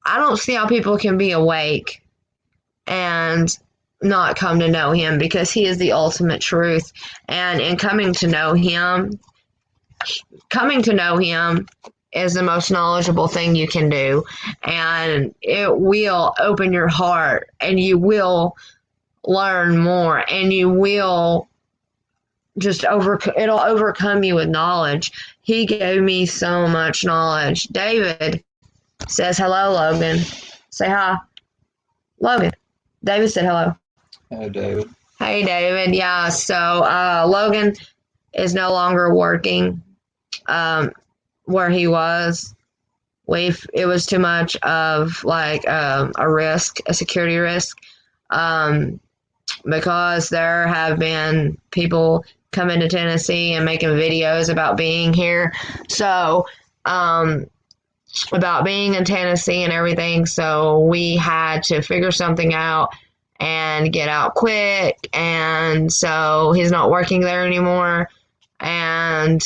I don't see how people can be awake and not come to know Him, because He is the ultimate truth. And in coming to know Him is the most knowledgeable thing you can do. And it will open your heart, and you will learn more, and you will just it'll overcome you with knowledge. He gave me so much knowledge. David says hello, Logan. Say hi. Logan. David said hello. Hey, David. Hey, David. Yeah, so Logan is no longer working where he was. it was too much of like a risk, a security risk, because there have been people coming to Tennessee and making videos about being here. So, about being in Tennessee and everything. So we had to figure something out and get out quick. And so he's not working there anymore. And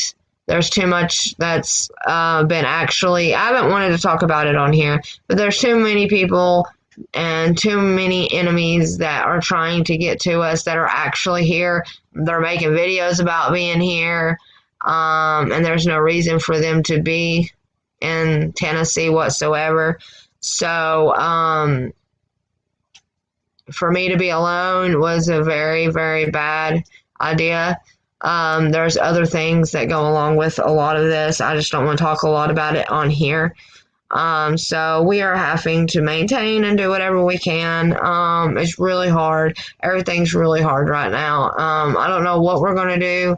there's too much that's been actually, I haven't wanted to talk about it on here, but there's too many people and too many enemies that are trying to get to us that are actually here. They're making videos about being here, and there's no reason for them to be in Tennessee whatsoever. So for me to be alone was a very, very bad idea. There's other things that go along with a lot of this. I just don't want to talk a lot about it on here. So we are having to maintain and do whatever we can. It's really hard. Everything's really hard right now. I don't know what we're going to do,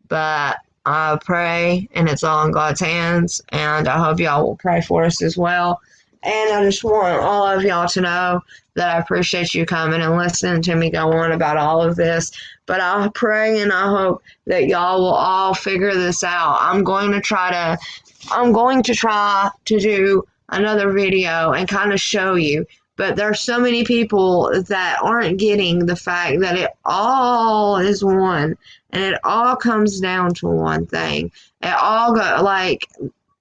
but I pray, and it's all in God's hands, and I hope y'all will pray for us as well. And I just want all of y'all to know that I appreciate you coming and listening to me go on about all of this. But I pray and I hope that y'all will all figure this out. I'm going to try to do another video and kind of show you. But there's so many people that aren't getting the fact that it all is one, and it all comes down to one thing. It all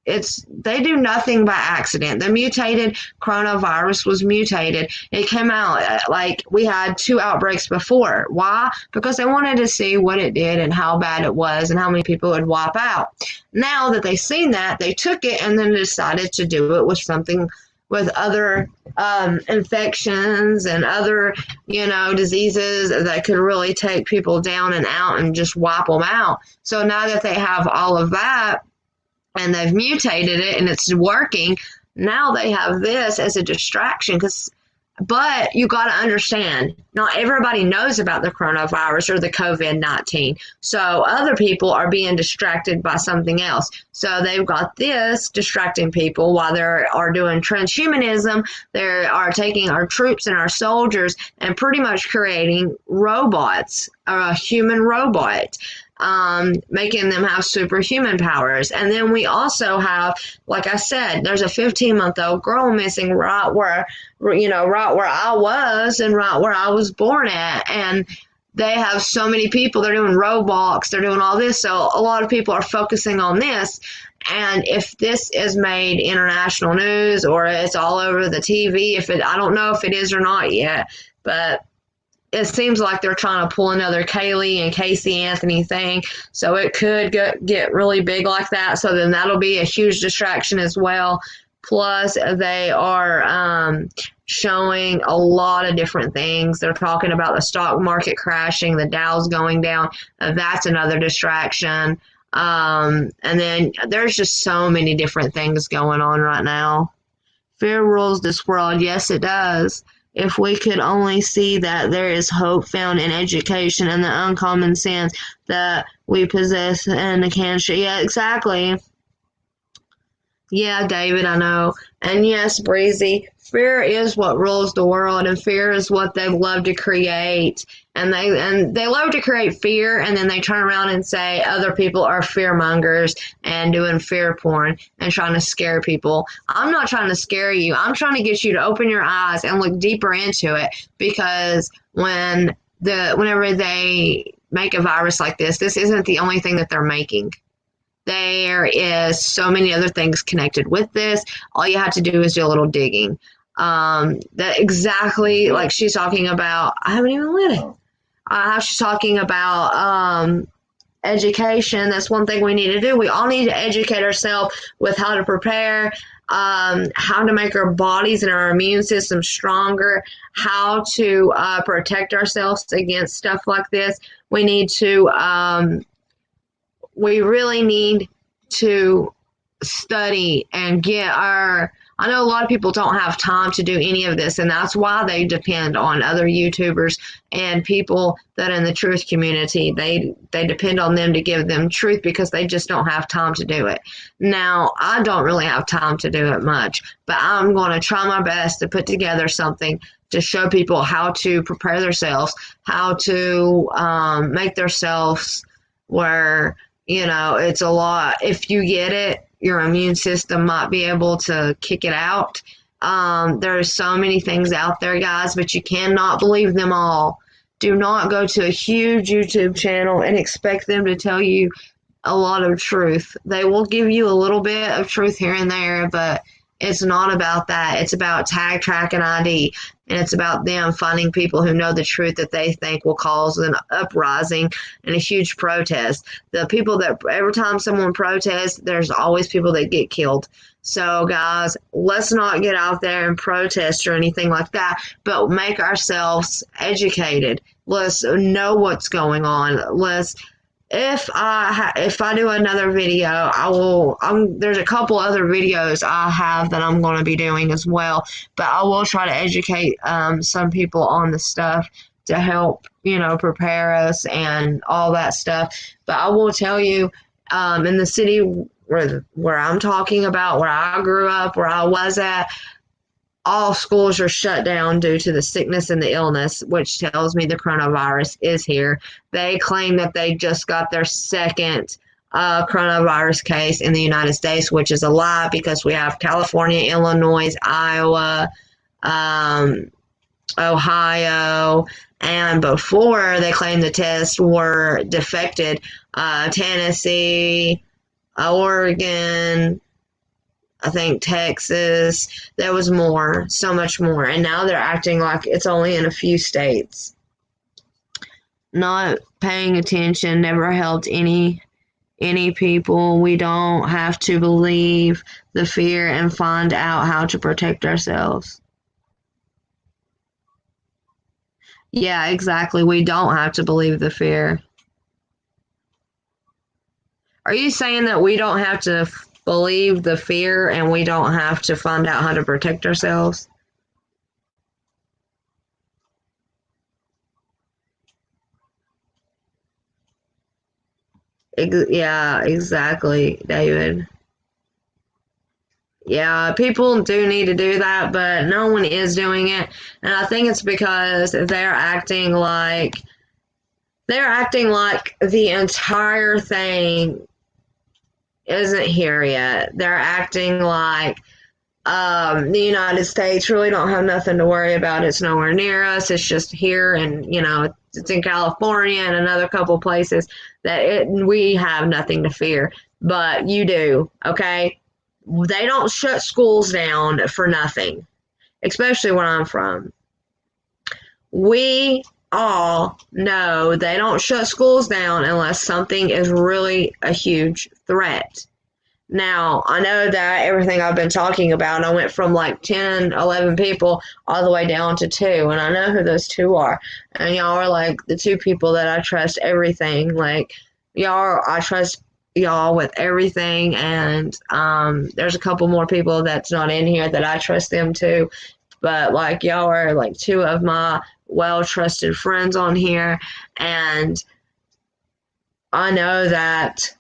they do nothing by accident. The mutated coronavirus was mutated. It came out like we had 2 outbreaks before. Why? Because they wanted to see what it did and how bad it was and how many people it would wipe out. Now that they've seen that, they took it and then decided to do it with something with other infections and other, diseases that could really take people down and out and just wipe them out. So now that they have all of that and they've mutated it and it's working, now they have this as a distraction. But you got to understand, not everybody knows about the coronavirus or the COVID-19. So other people are being distracted by something else. So they've got this distracting people while they are doing transhumanism. They are taking our troops and our soldiers and pretty much creating robots, a human robot. Making them have superhuman powers. And then we also have, like I said, there's a 15-month-old girl missing right where I was and right where I was born at. And they have so many people. They're doing Roblox. They're doing all this. So a lot of people are focusing on this. And if this is made international news or it's all over the TV, I don't know if it is or not yet, but it seems like they're trying to pull another Kaylee and Casey Anthony thing. So it could get really big like that. So then that'll be a huge distraction as well. Plus, they are showing a lot of different things. They're talking about the stock market crashing, the Dow's going down. That's another distraction. And then there's just so many different things going on right now. Fear rules this world. Yes, it does. If we could only see that there is hope found in education and the uncommon sense that we possess in the country. Yeah, exactly. Yeah, David, I know. And yes, Breezy, fear is what rules the world, and fear is what they love to create. And they love to create fear, and then they turn around and say other people are fear mongers and doing fear porn and trying to scare people. I'm not trying to scare you. I'm trying to get you to open your eyes and look deeper into it, because whenever they make a virus like this isn't the only thing that they're making. There is so many other things connected with this. All you have to do is do a little digging. That exactly like she's talking about. I haven't even lit it. How she's talking about education. That's one thing we need to do. We all need to educate ourselves with how to prepare, how to make our bodies and our immune system stronger, how to protect ourselves against stuff like this. We need to. We really need to study and get our. I know a lot of people don't have time to do any of this, and that's why they depend on other YouTubers and people that are in the truth community. They depend on them to give them truth because they just don't have time to do it. Now, I don't really have time to do it much, but I'm going to try my best to put together something to show people how to prepare themselves, how to make themselves where, it's a lot. If you get it, your immune system might be able to kick it out. There's so many things out there, guys, but you cannot believe them all. Do not go to a huge YouTube channel and expect them to tell you a lot of truth. They will give you a little bit of truth here and there, but it's not about that. It's about tag, track, and ID, and it's about them finding people who know the truth that they think will cause an uprising and a huge protest. The people that every time someone protests, there's always people that get killed. So, guys, let's not get out there and protest or anything like that, but make ourselves educated. Let's know what's going on. If I do another video, I will. There's a couple other videos I have that I'm going to be doing as well, but I will try to educate some people on the stuff to help prepare us and all that stuff. But I will tell you, in the city where I'm talking about, where I grew up, where I was at, all schools are shut down due to the sickness and the illness, which tells me the coronavirus is here. They claim that they just got their second coronavirus case in the United States, which is a lie because we have California, Illinois, Iowa, Ohio, and before they claimed the tests were defected, Tennessee, Oregon, I think Texas, there was more, so much more. And now they're acting like it's only in a few states. Not paying attention never helped any people. We don't have to believe the fear and find out how to protect ourselves. Yeah, exactly. We don't have to believe the fear. Are you saying that we don't have to believe the fear and we don't have to find out how to protect ourselves? Yeah, exactly, David. Yeah, people do need to do that, but no one is doing it. And I think it's because they're acting like the entire thing isn't here yet. They're acting like the United States really don't have nothing to worry about. It's nowhere near us. It's just here, and it's in California and another couple places that we have nothing to fear. But you do, okay? They don't shut schools down for nothing, especially where I'm from. We all know they don't shut schools down unless something is really a huge threat. Now, I know that everything I've been talking about, I went from like 10, 11 people all the way down to 2, and I know who those 2 are. And y'all are like the 2 people that I trust everything. Like, I trust y'all with everything, and there's a couple more people that's not in here that I trust them too. But like, y'all are like 2 of my well-trusted friends on here, and I know that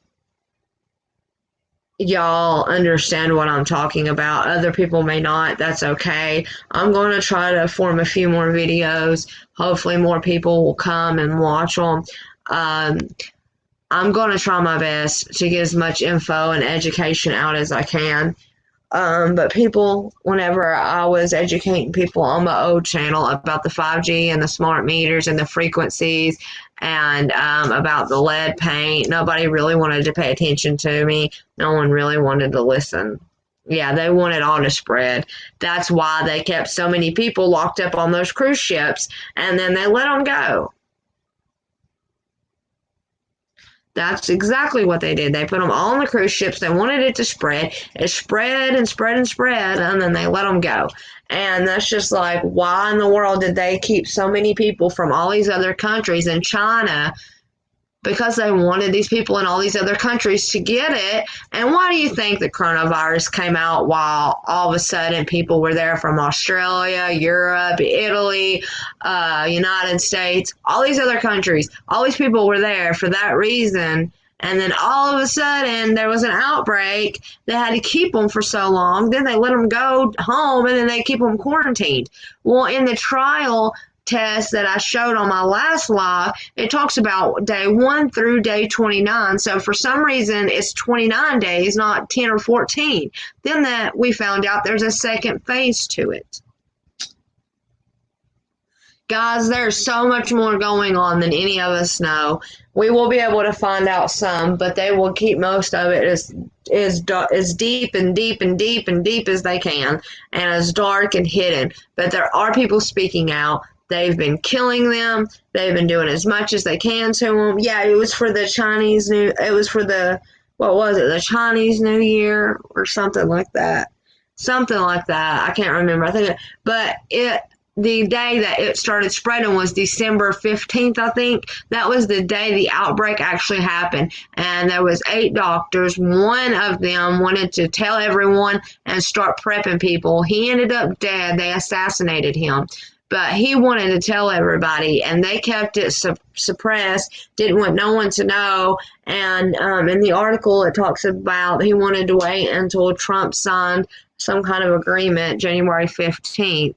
y'all understand what I'm talking about. Other people may not. That's okay. I'm going to try to form a few more videos. Hopefully more people will come and watch them. I'm going to try my best to get as much info and education out as I can. But people, whenever I was educating people on my old channel about the 5G and the smart meters and the frequencies and about the lead paint, nobody really wanted to pay attention to me. No one really wanted to listen. Yeah, they wanted all to spread. That's why they kept so many people locked up on those cruise ships, and then they let them go. That's exactly what they did. They put them all on the cruise ships. They wanted it to spread. It spread and spread and spread, and then they let them go. And that's just like, why in the world did they keep so many people from all these other countries in China because they wanted these people in all these other countries to get it. And why do you think the coronavirus came out while all of a sudden people were there from Australia, Europe, Italy, United States, all these other countries? All these people were there for that reason. And then all of a sudden there was an outbreak. They had to keep them for so long. Then they let them go home, and then they keep them quarantined. Well, in the trial test that I showed on my last live, it talks about day 1 through day 29. So for some reason, it's 29 days, not 10 or 14. Then that we found out there's a second phase to it. Guys, there's so much more going on than any of us know. We will be able to find out some, but they will keep most of it as deep and deep and deep and deep as they can, and as dark and hidden. But there are people speaking out. They've been killing them. They've been doing as much as they can to them. Yeah, it was for the Chinese New. It was for the, what was it? The Chinese New Year or something like that. Something like that. I can't remember. I think, the day that it started spreading was December 15th, I think. That was the day the outbreak actually happened. And there was 8 doctors. One of them wanted to tell everyone and start prepping people. He ended up dead. They assassinated him. But he wanted to tell everybody, and they kept it suppressed, didn't want no one to know. And in the article, it talks about he wanted to wait until Trump signed some kind of agreement January 15th.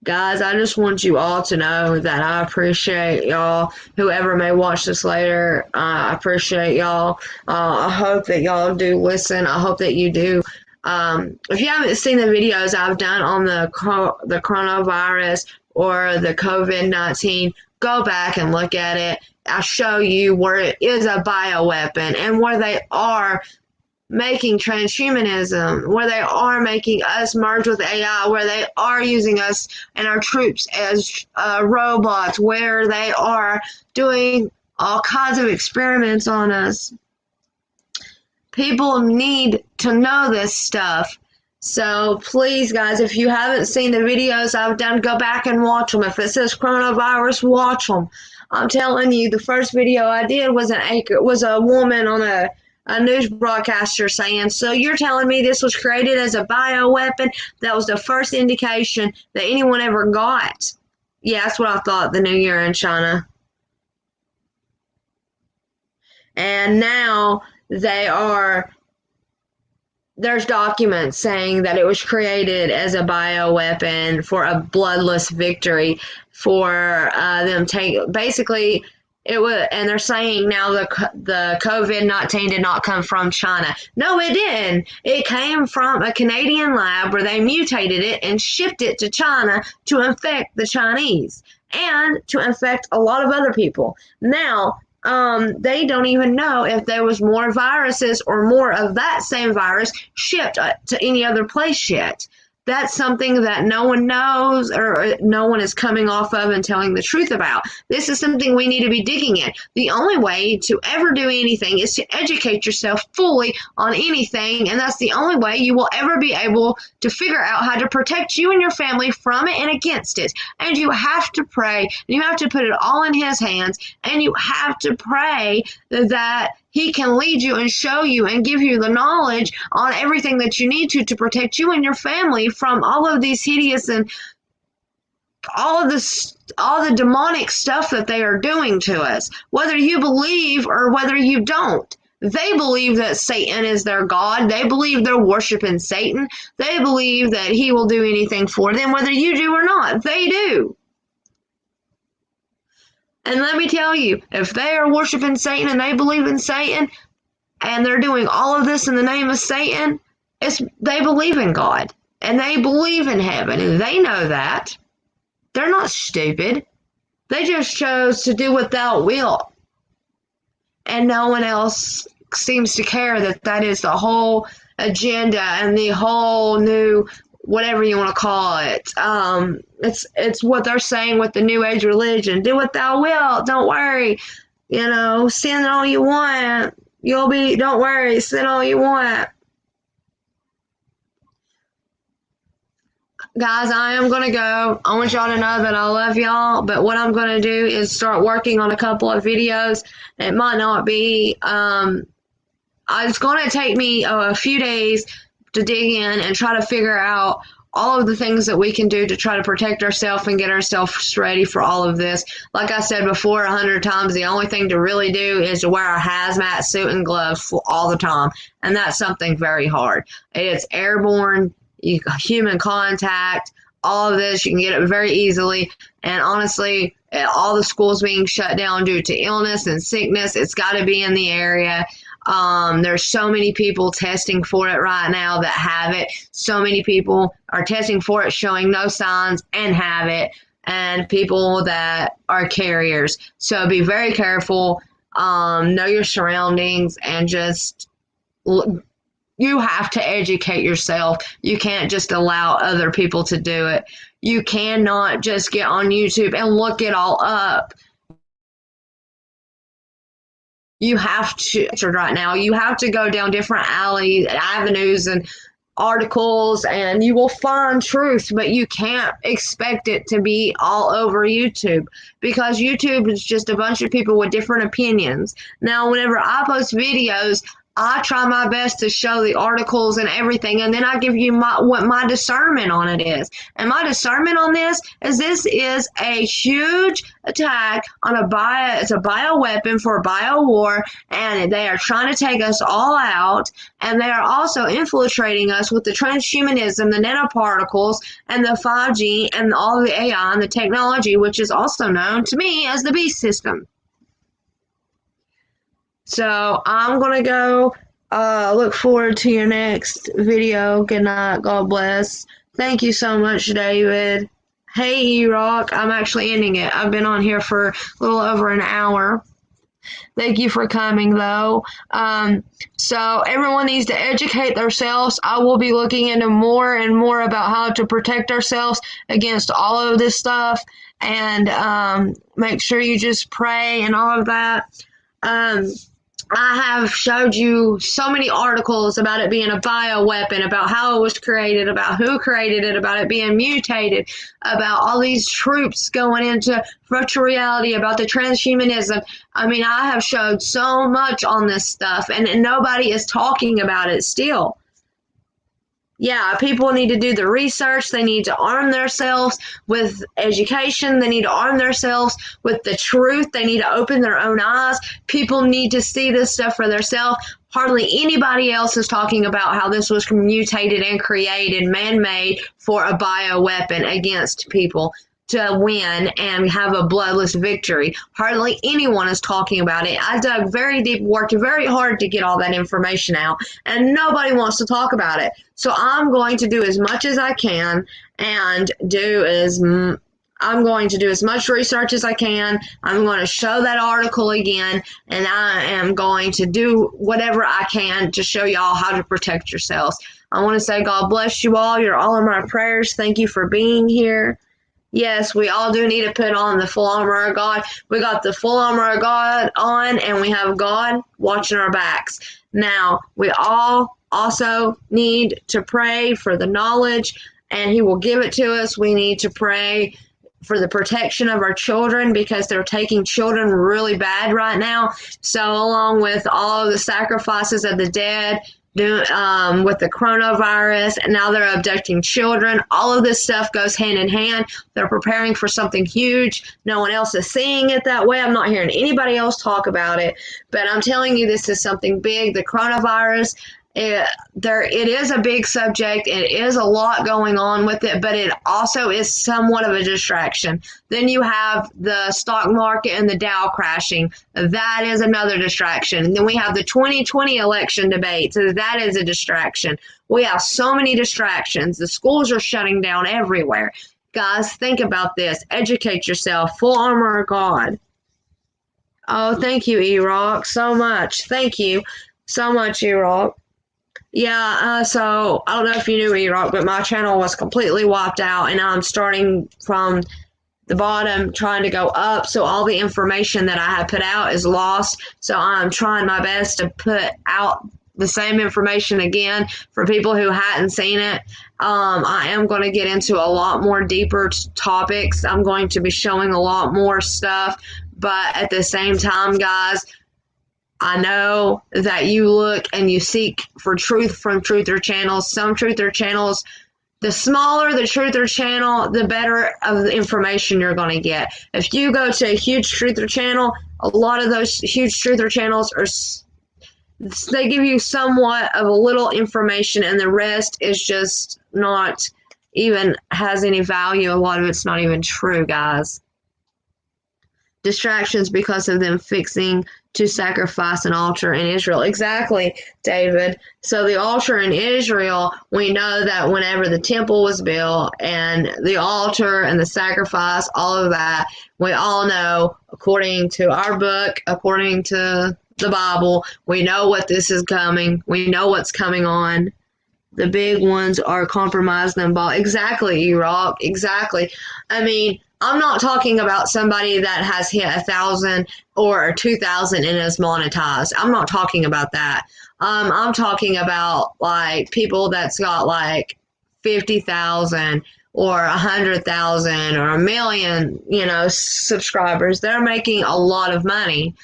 Guys, I just want you all to know that I appreciate y'all. Whoever may watch this later, I appreciate y'all. I hope that y'all do listen. I hope that you do. If you haven't seen the videos I've done on the coronavirus or the COVID-19, go back and look at it. I show you where it is a bioweapon and where they are making transhumanism, where they are making us merge with AI, where they are using us and our troops as robots, where they are doing all kinds of experiments on us. People need to know this stuff. So please, guys, if you haven't seen the videos I've done, go back and watch them. If it says coronavirus, watch them. I'm telling you, the first video I did was a woman on a news broadcaster saying, so you're telling me this was created as a bioweapon? That was the first indication that anyone ever got. Yeah, that's what I thought, the New Year in China. And now there's documents saying that it was created as a bioweapon for a bloodless victory, for them basically. It was, and they're saying now the COVID-19 did not come from China. No, it didn't. It came from a Canadian lab where they mutated it and shipped it to China to infect the Chinese and to infect a lot of other people. Now, they don't even know if there was more viruses or more of that same virus shipped to any other place yet. That's something that no one knows or no one is coming off of and telling the truth about. This is something we need to be digging in. The only way to ever do anything is to educate yourself fully on anything, and that's the only way you will ever be able to figure out how to protect you and your family from it and against it. And you have to pray, and you have to put it all in His hands, and you have to pray that He can lead you and show you and give you the knowledge on everything that you need to protect you and your family from all of these hideous and all the demonic stuff that they are doing to us, whether you believe or whether you don't. They believe that Satan is their God. They believe they're worshiping Satan. They believe that he will do anything for them, whether you do or not. They do. And let me tell you, if they are worshiping Satan and they believe in Satan and they're doing all of this in the name of Satan, they believe in God and they believe in heaven, and they know that. They're not stupid. They just chose to do what thou wilt. And no one else seems to care that is the whole agenda and the whole new, whatever you want to call it. It's what they're saying with the New Age religion. Do what thou wilt. Don't worry. Sin all you want. Don't worry. Sin all you want. guys, I am going to go. I want y'all to know that I love y'all, but what I'm going to do is start working on a couple of videos. It might not be, it's going to take me a few days to dig in and try to figure out all of the things that we can do to try to protect ourselves and get ourselves ready for all of this. Like I said before 100 times, the only thing to really do is to wear a hazmat suit and gloves all the time, and that's something very hard. It's airborne, human contact, all of this, you can get it very easily, and honestly, all the schools being shut down due to illness and sickness, it's got to be in the area. There's so many people testing for it right now that have it. So many people are testing for it, showing no signs and have it, and people that are carriers. So be very careful, know your surroundings, and just you have to educate yourself. You can't just allow other people to do it. You cannot just get on YouTube and look it all up. You have to, right now, you have to go down different avenues and articles, and you will find truth, but you can't expect it to be all over YouTube, because YouTube is just a bunch of people with different opinions. Now, whenever I post videos, I try my best to show the articles and everything, and then I give you what my discernment on it is. And my discernment on this is a huge attack on it's a bioweapon for bio-war, and they are trying to take us all out, and they are also infiltrating us with the transhumanism, the nanoparticles, and the 5G, and all the AI and the technology, which is also known to me as the beast system. So I'm going to go. Look forward to your next video. Good night. God bless. Thank you so much, David. Hey, E-Rock. I'm actually ending it. I've been on here for a little over an hour. Thank you for coming, though. So everyone needs to educate themselves. I will be looking into more and more about how to protect ourselves against all of this stuff. And make sure you just pray and all of that. I have showed you so many articles about it being a bioweapon, about how it was created, about who created it, about it being mutated, about all these troops going into virtual reality, about the transhumanism. I mean, I have showed so much on this stuff, and nobody is talking about it still. Yeah, people need to do the research. They need to arm themselves with education. They need to arm themselves with the truth. They need to open their own eyes. People need to see this stuff for themselves. Hardly anybody else is talking about how this was mutated and created, man-made, for a bioweapon against people to win and have a bloodless victory. Hardly anyone is talking about it. I dug very deep, worked very hard to get all that information out, and nobody wants to talk about it. So I'm going to do as much as I can and I'm going to do as much research as I can. I'm going to show that article again, and I am going to do whatever I can to show y'all how to protect yourselves. I want to say God bless you all. You're all in my prayers. Thank you for being here. Yes, we all do need to put on the full armor of God. We got the full armor of God on, and we have God watching our backs. Now, we all also need to pray for the knowledge, and He will give it to us. We need to pray for the protection of our children, because they're taking children really bad right now. So along with all of the sacrifices of the dead, with the coronavirus, and now they're abducting children. All of this stuff goes hand in hand. They're preparing for something huge. No one else is seeing it that way. I'm not hearing anybody else talk about it, but I'm telling you, this is something big. The coronavirus, it is a big subject. It is a lot going on with it, but it also is somewhat of a distraction. Then you have the stock market and the Dow crashing. That is another distraction. And then we have the 2020 election debate. So that is a distraction. We have so many distractions. The schools are shutting down everywhere. Guys, think about this. Educate yourself. Full armor of God. Oh, thank you, E-Rock, so much. Thank you so much, E-Rock. Yeah, so I don't know if you knew, E-Rock, but my channel was completely wiped out, and I'm starting from the bottom, trying to go up, so all the information that I had put out is lost. So I'm trying my best to put out the same information again for people who hadn't seen it. I am going to get into a lot more deeper topics. I'm going to be showing a lot more stuff, but at the same time, guys, I know that you look and you seek for truth from truther channels. Some truther channels, the smaller the truther channel, the better of the information you're going to get. If you go to a huge truther channel, a lot of those huge truther channels they give you somewhat of a little information, and the rest is just not even has any value. A lot of it's not even true, guys. Distractions because of them fixing to sacrifice an altar in Israel. Exactly, David. So the altar in Israel, we know that whenever the temple was built and the altar and the sacrifice, all of that, we all know, according to our book, according to the Bible, we know what this is coming. We know what's coming on. The big ones are compromised and bought. Exactly, Iraq. Exactly. I mean, I'm not talking about somebody that has hit 1,000 or 2,000 and is monetized. I'm not talking about that. I'm talking about like people that's got like 50,000 or 100,000 or 1 million, subscribers. They're making a lot of money.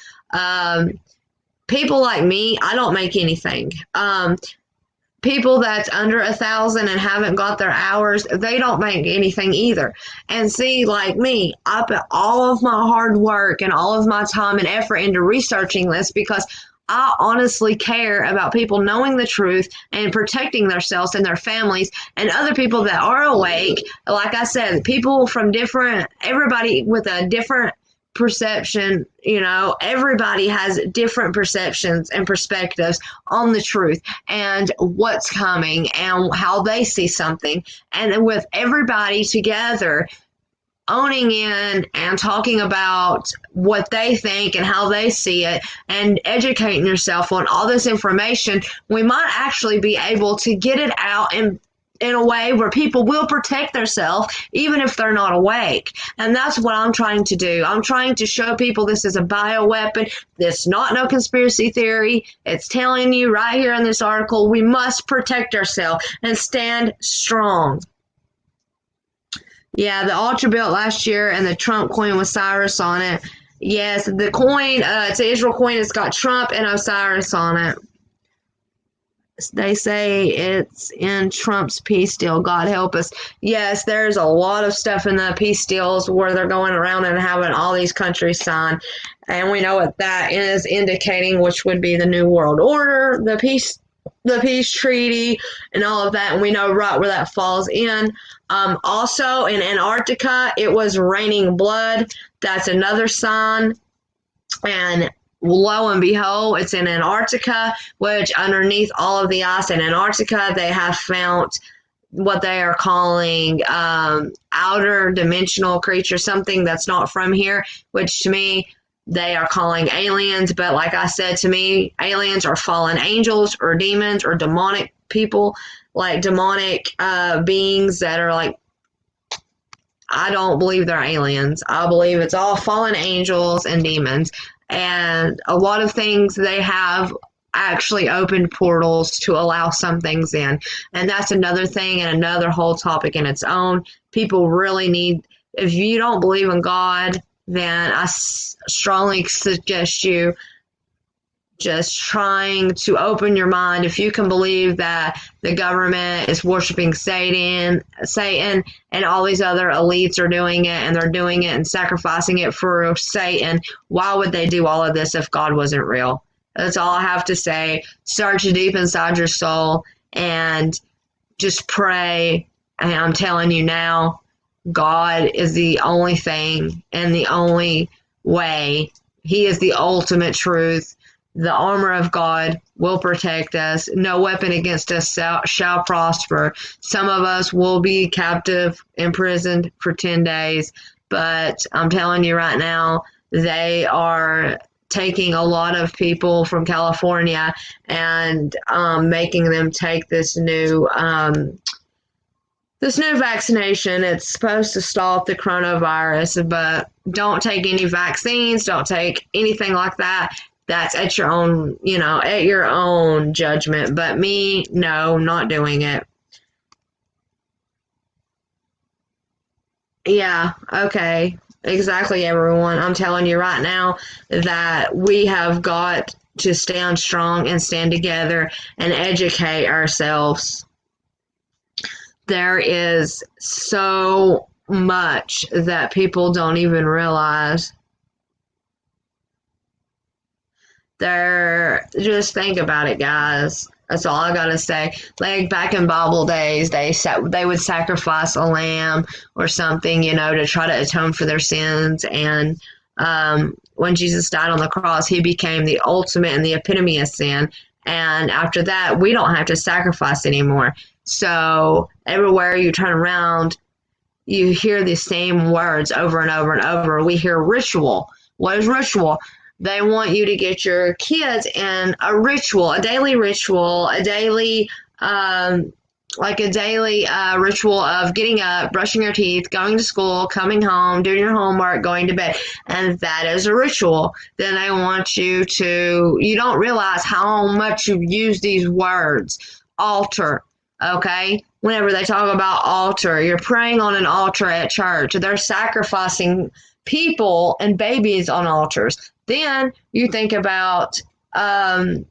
People like me, I don't make anything. People that's under 1,000 and haven't got their hours, they don't make anything either. And see, like me, I put all of my hard work and all of my time and effort into researching this because I honestly care about people knowing the truth and protecting themselves and their families and other people that are awake. Like I said, people from everybody with a different perception, everybody has different perceptions and perspectives on the truth and what's coming and how they see something. And with everybody together owning in and talking about what they think and how they see it and educating yourself on all this information, we might actually be able to get it out in a way where people will protect themselves even if they're not awake. And that's what I'm trying to do. I'm trying to show people this is a bioweapon. It's not no conspiracy theory. It's telling you right here in this article, we must protect ourselves and stand strong. Yeah, the altar built last year and the Trump coin with Cyrus on it. Yes, the coin, it's an Israel coin. It's got Trump and Osiris on it. They say it's in Trump's peace deal. God help us. Yes, there's a lot of stuff in the peace deals where they're going around and having all these countries sign. And we know what that is indicating, which would be the New World Order, the peace treaty, and all of that. And we know right where that falls in. Also, in Antarctica, it was raining blood. That's another sign. And lo and behold, it's in Antarctica, which underneath all of the ice in Antarctica, they have found what they are calling outer dimensional creatures, something that's not from here, which to me, they are calling aliens. But like I said, to me, aliens are fallen angels or demons or demonic people, like demonic beings that are like, I don't believe they're aliens. I believe it's all fallen angels and demons. And a lot of things, they have actually opened portals to allow some things in. And that's another thing and another whole topic in its own. People really need, if you don't believe in God, then I strongly suggest you just trying to open your mind. If you can believe that the government is worshiping Satan, and all these other elites are doing it, and they're doing it and sacrificing it for Satan, why would they do all of this if God wasn't real? That's all I have to say. Search deep inside your soul and just pray. And I'm telling you now, God is the only thing and the only way. He is the ultimate truth. The armor of God will protect us. No weapon against us shall prosper. Some of us will be captive, imprisoned for 10 days. But I'm telling you right now, they are taking a lot of people from California and making them take this new vaccination. It's supposed to stop the coronavirus, but don't take any vaccines. Don't take anything like that. that's at your own, at your own judgment. But me, no, not doing it. Yeah, okay. Exactly, everyone. I'm telling you right now that we have got to stand strong and stand together and educate ourselves. There is so much that people don't even realize. Just think about it, guys. That's all I gotta say. Like back in Bible days, they would sacrifice a lamb or something, to try to atone for their sins. And when Jesus died on the cross, he became the ultimate and the epitome of sin. And after that, we don't have to sacrifice anymore. So everywhere you turn around, you hear the same words over and over and over. We hear ritual. What is ritual? They want you to get your kids in a ritual, a daily ritual, a daily ritual of getting up, brushing your teeth, going to school, coming home, doing your homework, going to bed. And that is a ritual. Then they want you don't realize how much you use these words. Altar, okay? Whenever they talk about altar, you're praying on an altar at church. They're sacrificing people and babies on altars. Then you think about how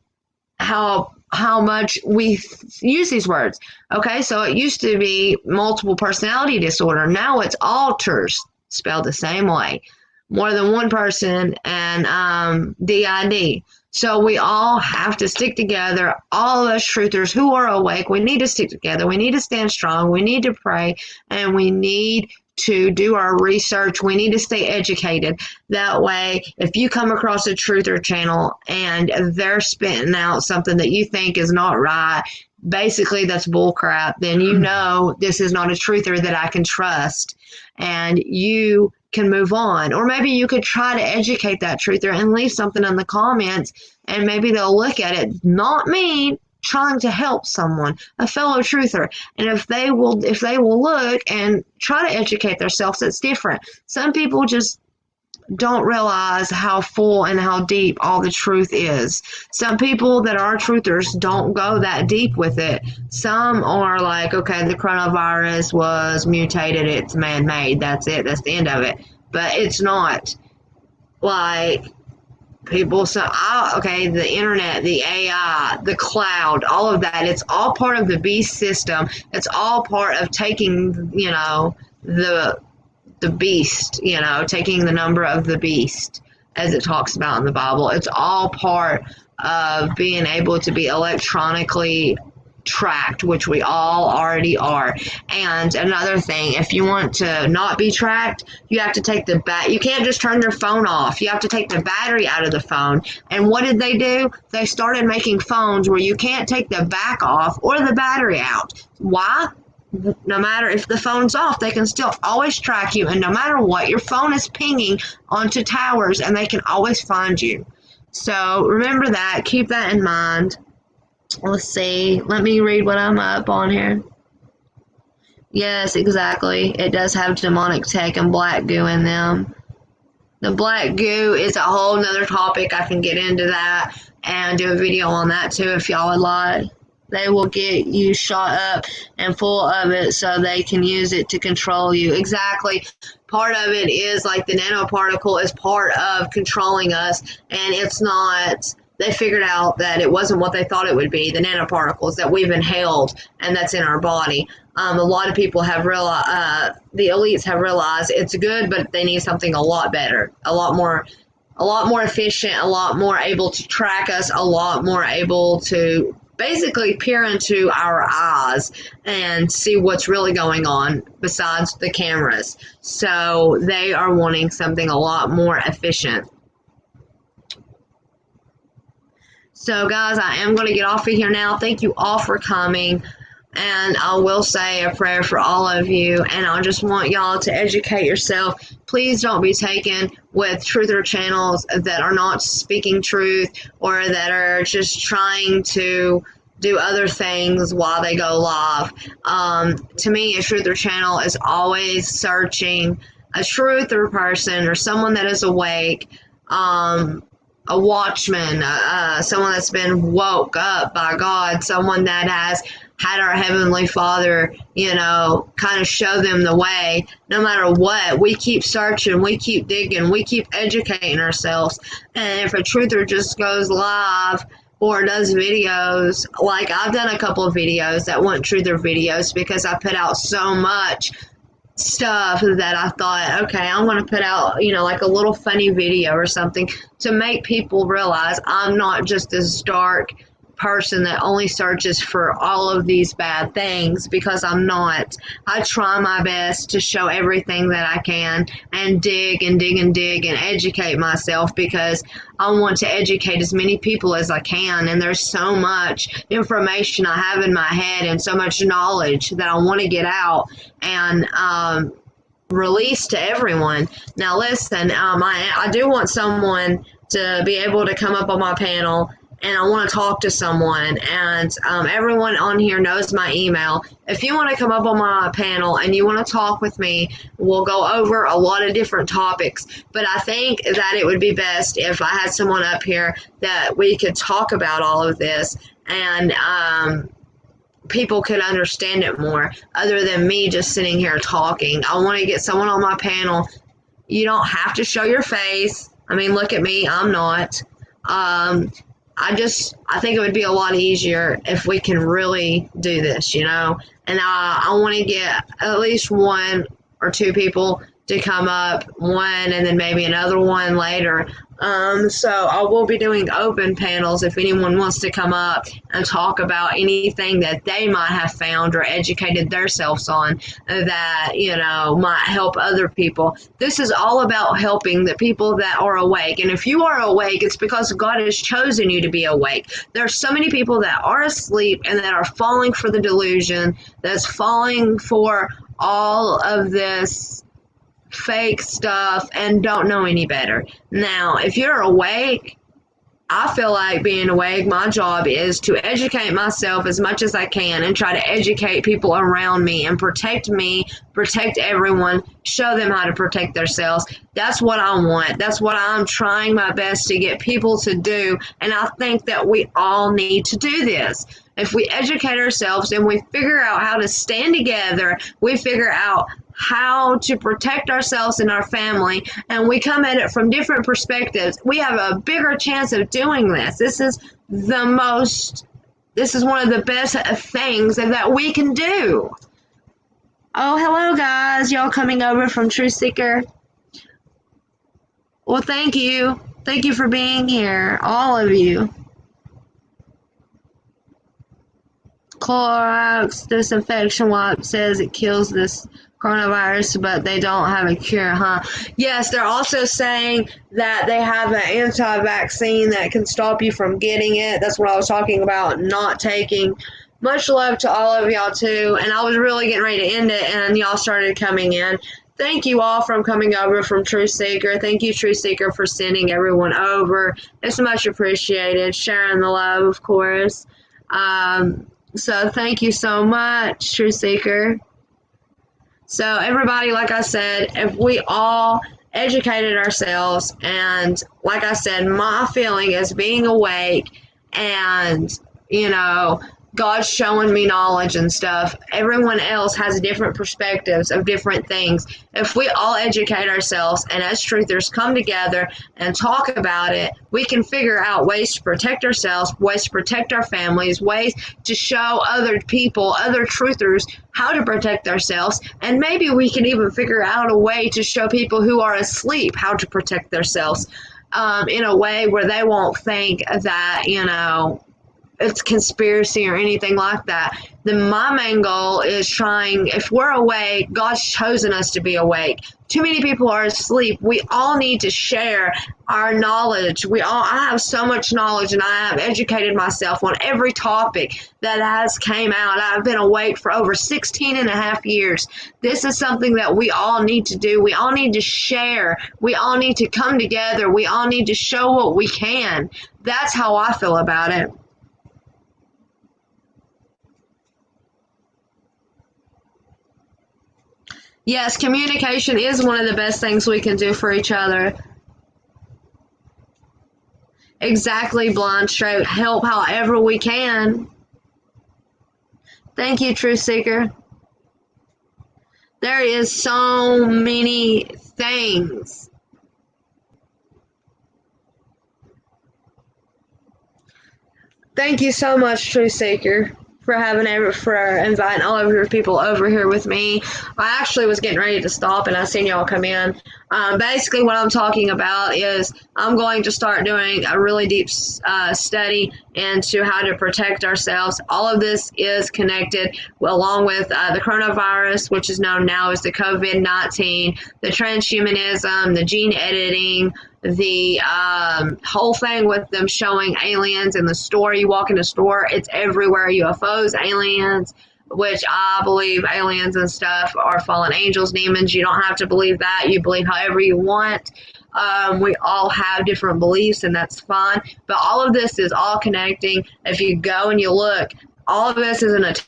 much we use these words. Okay, so it used to be multiple personality disorder. Now it's alters, spelled the same way. More than one person and DID. So we all have to stick together. All of us truthers who are awake, we need to stick together. We need to stand strong. We need to pray, and we need to do our research. We need to stay educated. That way, if you come across a truther channel and they're spitting out something that you think is not right, basically that's bullcrap, then you know this is not a truther that I can trust, and you can move on. Or maybe you could try to educate that truther and leave something in the comments, and maybe they'll look at it, not me, trying to help someone, a fellow truther. And if they will look and try to educate themselves, it's different. Some people just don't realize how full and how deep all the truth is. Some people that are truthers don't go that deep with it. Some are like, okay, the coronavirus was mutated, it's man-made, that's it, that's the end of it. But it's not. Like, people say, okay, the internet, the AI, the cloud, all of that, it's all part of the beast system. It's all part of taking, the beast, taking the number of the beast, as it talks about in the Bible. It's all part of being able to be electronically tracked, which we all already are. And another thing, if you want to not be tracked, you have to take you can't just turn your phone off. You have to take the battery out of the phone. And what did they do? They started making phones where you can't take the back off or the battery out. Why? No matter if the phone's off, they can still always track you, and no matter what, your phone is pinging onto towers and they can always find you. So remember that, keep that in mind. Let's see, let me read what I'm up on here. Yes, exactly, it does have demonic tech and black goo in them. The black goo is a whole nother topic. I can get into that and do a video on that too if y'all would like. They will get you shot up and full of it so they can use it to control you. Exactly. Part of it is like the nanoparticle is part of controlling us, and it's not. They figured out that it wasn't what they thought it would be, the nanoparticles that we've inhaled and that's in our body. A lot of people have realized, the elites have realized it's good, but they need something a lot better, a lot more efficient, a lot more able to track us, a lot more able to basically peer into our eyes and see what's really going on besides the cameras. So they are wanting something a lot more efficient. So guys, I am going to get off of here now. Thank you all for coming. And I will say a prayer for all of you. And I just want y'all to educate yourself. Please don't be taken with truther channels that are not speaking truth or that are just trying to do other things while they go live. To me, a truther channel is always searching a truther person or someone that is awake, a watchman, someone that's been woke up by God, someone that has had our Heavenly Father, kind of show them the way. No matter what, we keep searching, we keep digging, we keep educating ourselves. And if a truther just goes live or does videos, like I've done a couple of videos that weren't truther videos because I put out so much stuff that I thought, okay, I'm going to put out, like a little funny video or something to make people realize I'm not just this dark person that only searches for all of these bad things, because I'm not. I try my best to show everything that I can and dig and dig and dig and educate myself, because I want to educate as many people as I can. And there's so much information I have in my head and so much knowledge that I want to get out and release to everyone. Now listen, I do want someone to be able to come up on my panel, and I want to talk to someone, and everyone on here knows my email. If you want to come up on my panel and you want to talk with me, we'll go over a lot of different topics, but I think that it would be best if I had someone up here that we could talk about all of this, and people could understand it more other than me just sitting here talking. I want to get someone on my panel. You don't have to show your face. I mean, look at me, I'm not. I think it would be a lot easier if we can really do this, and I want to get at least one or two people to come up, one and then maybe another one later. So I will be doing open panels if anyone wants to come up and talk about anything that they might have found or educated themselves on that, might help other people. This is all about helping the people that are awake. And if you are awake, it's because God has chosen you to be awake. There are so many people that are asleep and that are falling for the delusion, that's falling for all of this fake stuff and don't know any better. Now, if you're awake, I feel like being awake, my job is to educate myself as much as I can and try to educate people around me, protect everyone, show them how to protect themselves. That's what I want. That's what I'm trying my best to get people to do. And I think that we all need to do this. If we educate ourselves and we figure out how to stand together, we figure out how to protect ourselves and our family, and we come at it from different perspectives, we have a bigger chance of doing this. This is one of the best things that we can do. Oh, hello guys, y'all coming over from Truth Seeker. Well, thank you for being here, all of you. Clorox disinfection wipe says it kills this coronavirus, but they don't have a cure, huh? Yes, they're also saying that they have an anti-vaccine that can stop you from getting it. That's what I was talking about, not taking. Much love to all of y'all, too. And I was really getting ready to end it, and y'all started coming in. Thank you all for coming over from Truth Seeker. Thank you, Truth Seeker, for sending everyone over. It's much appreciated. Sharing the love, of course. So thank you so much, Truth Seeker. So everybody, like I said, if we all educated ourselves, and like I said, my feeling is being awake and, God's showing me knowledge and stuff. Everyone else has different perspectives of different things. If we all educate ourselves and as truthers come together and talk about it, we can figure out ways to protect ourselves, ways to protect our families, ways to show other people, other truthers, how to protect ourselves. And maybe we can even figure out a way to show people who are asleep how to protect themselves in a way where they won't think that, it's conspiracy or anything like that. Then my main goal is if we're awake, God's chosen us to be awake. Too many people are asleep. We all need to share our knowledge. I have so much knowledge, and I have educated myself on every topic that has came out. I've been awake for over 16 and a half years. This is something that we all need to do. We all need to share. We all need to come together. We all need to show what we can. That's how I feel about it. Yes, communication is one of the best things we can do for each other. Exactly, Blind Stroke. Help however we can. Thank you, Truth Seeker. There is so many things. Thank you so much, Truth Seeker, for inviting all of your people over here with me. I actually was getting ready to stop, and I seen y'all come in. Basically, what I'm talking about is I'm going to start doing a really deep study into how to protect ourselves. All of this is connected along with the coronavirus, which is known now as the COVID-19, the transhumanism, the gene editing, the whole thing with them showing aliens in the store. You walk in the store, it's everywhere. UFOs, aliens, which I believe aliens and stuff are fallen angels, demons. You don't have to believe that. You believe however you want. We all have different beliefs, and that's fine. But all of this is all connecting. If you go and you look, all of this is an attack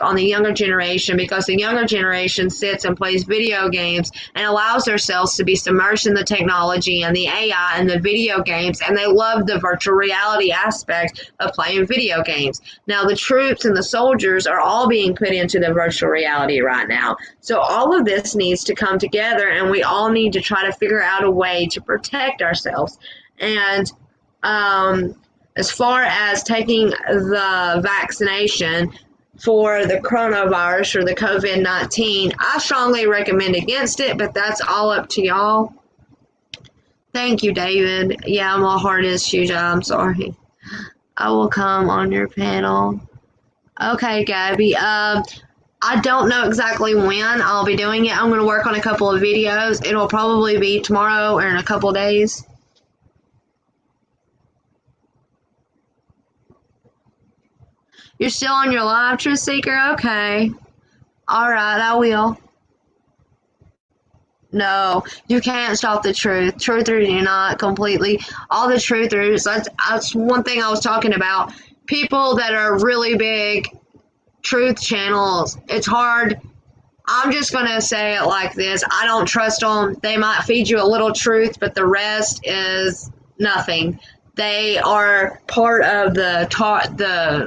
on the younger generation, because the younger generation sits and plays video games and allows themselves to be submerged in the technology and the AI and the video games, and they love the virtual reality aspect of playing video games. Now, the troops and the soldiers are all being put into the virtual reality right now. So all of this needs to come together, and we all need to try to figure out a way to protect ourselves. And as far as taking the vaccination for the coronavirus or the COVID-19, I strongly recommend against it, but that's all up to y'all. Thank you, David. Yeah, my heart is huge. I'm sorry. I will come on your panel. Okay, Gabby. I don't know exactly when I'll be doing it. I'm going to work on a couple of videos. It'll probably be tomorrow or in a couple of days. You're still on your live, Truth Seeker? Okay. All right, I will. No, you can't stop the truth. Truthers do not completely. All the truthers, that's one thing I was talking about. People that are really big truth channels, it's hard. I'm just going to say it like this. I don't trust them. They might feed you a little truth, but the rest is nothing. They are part of the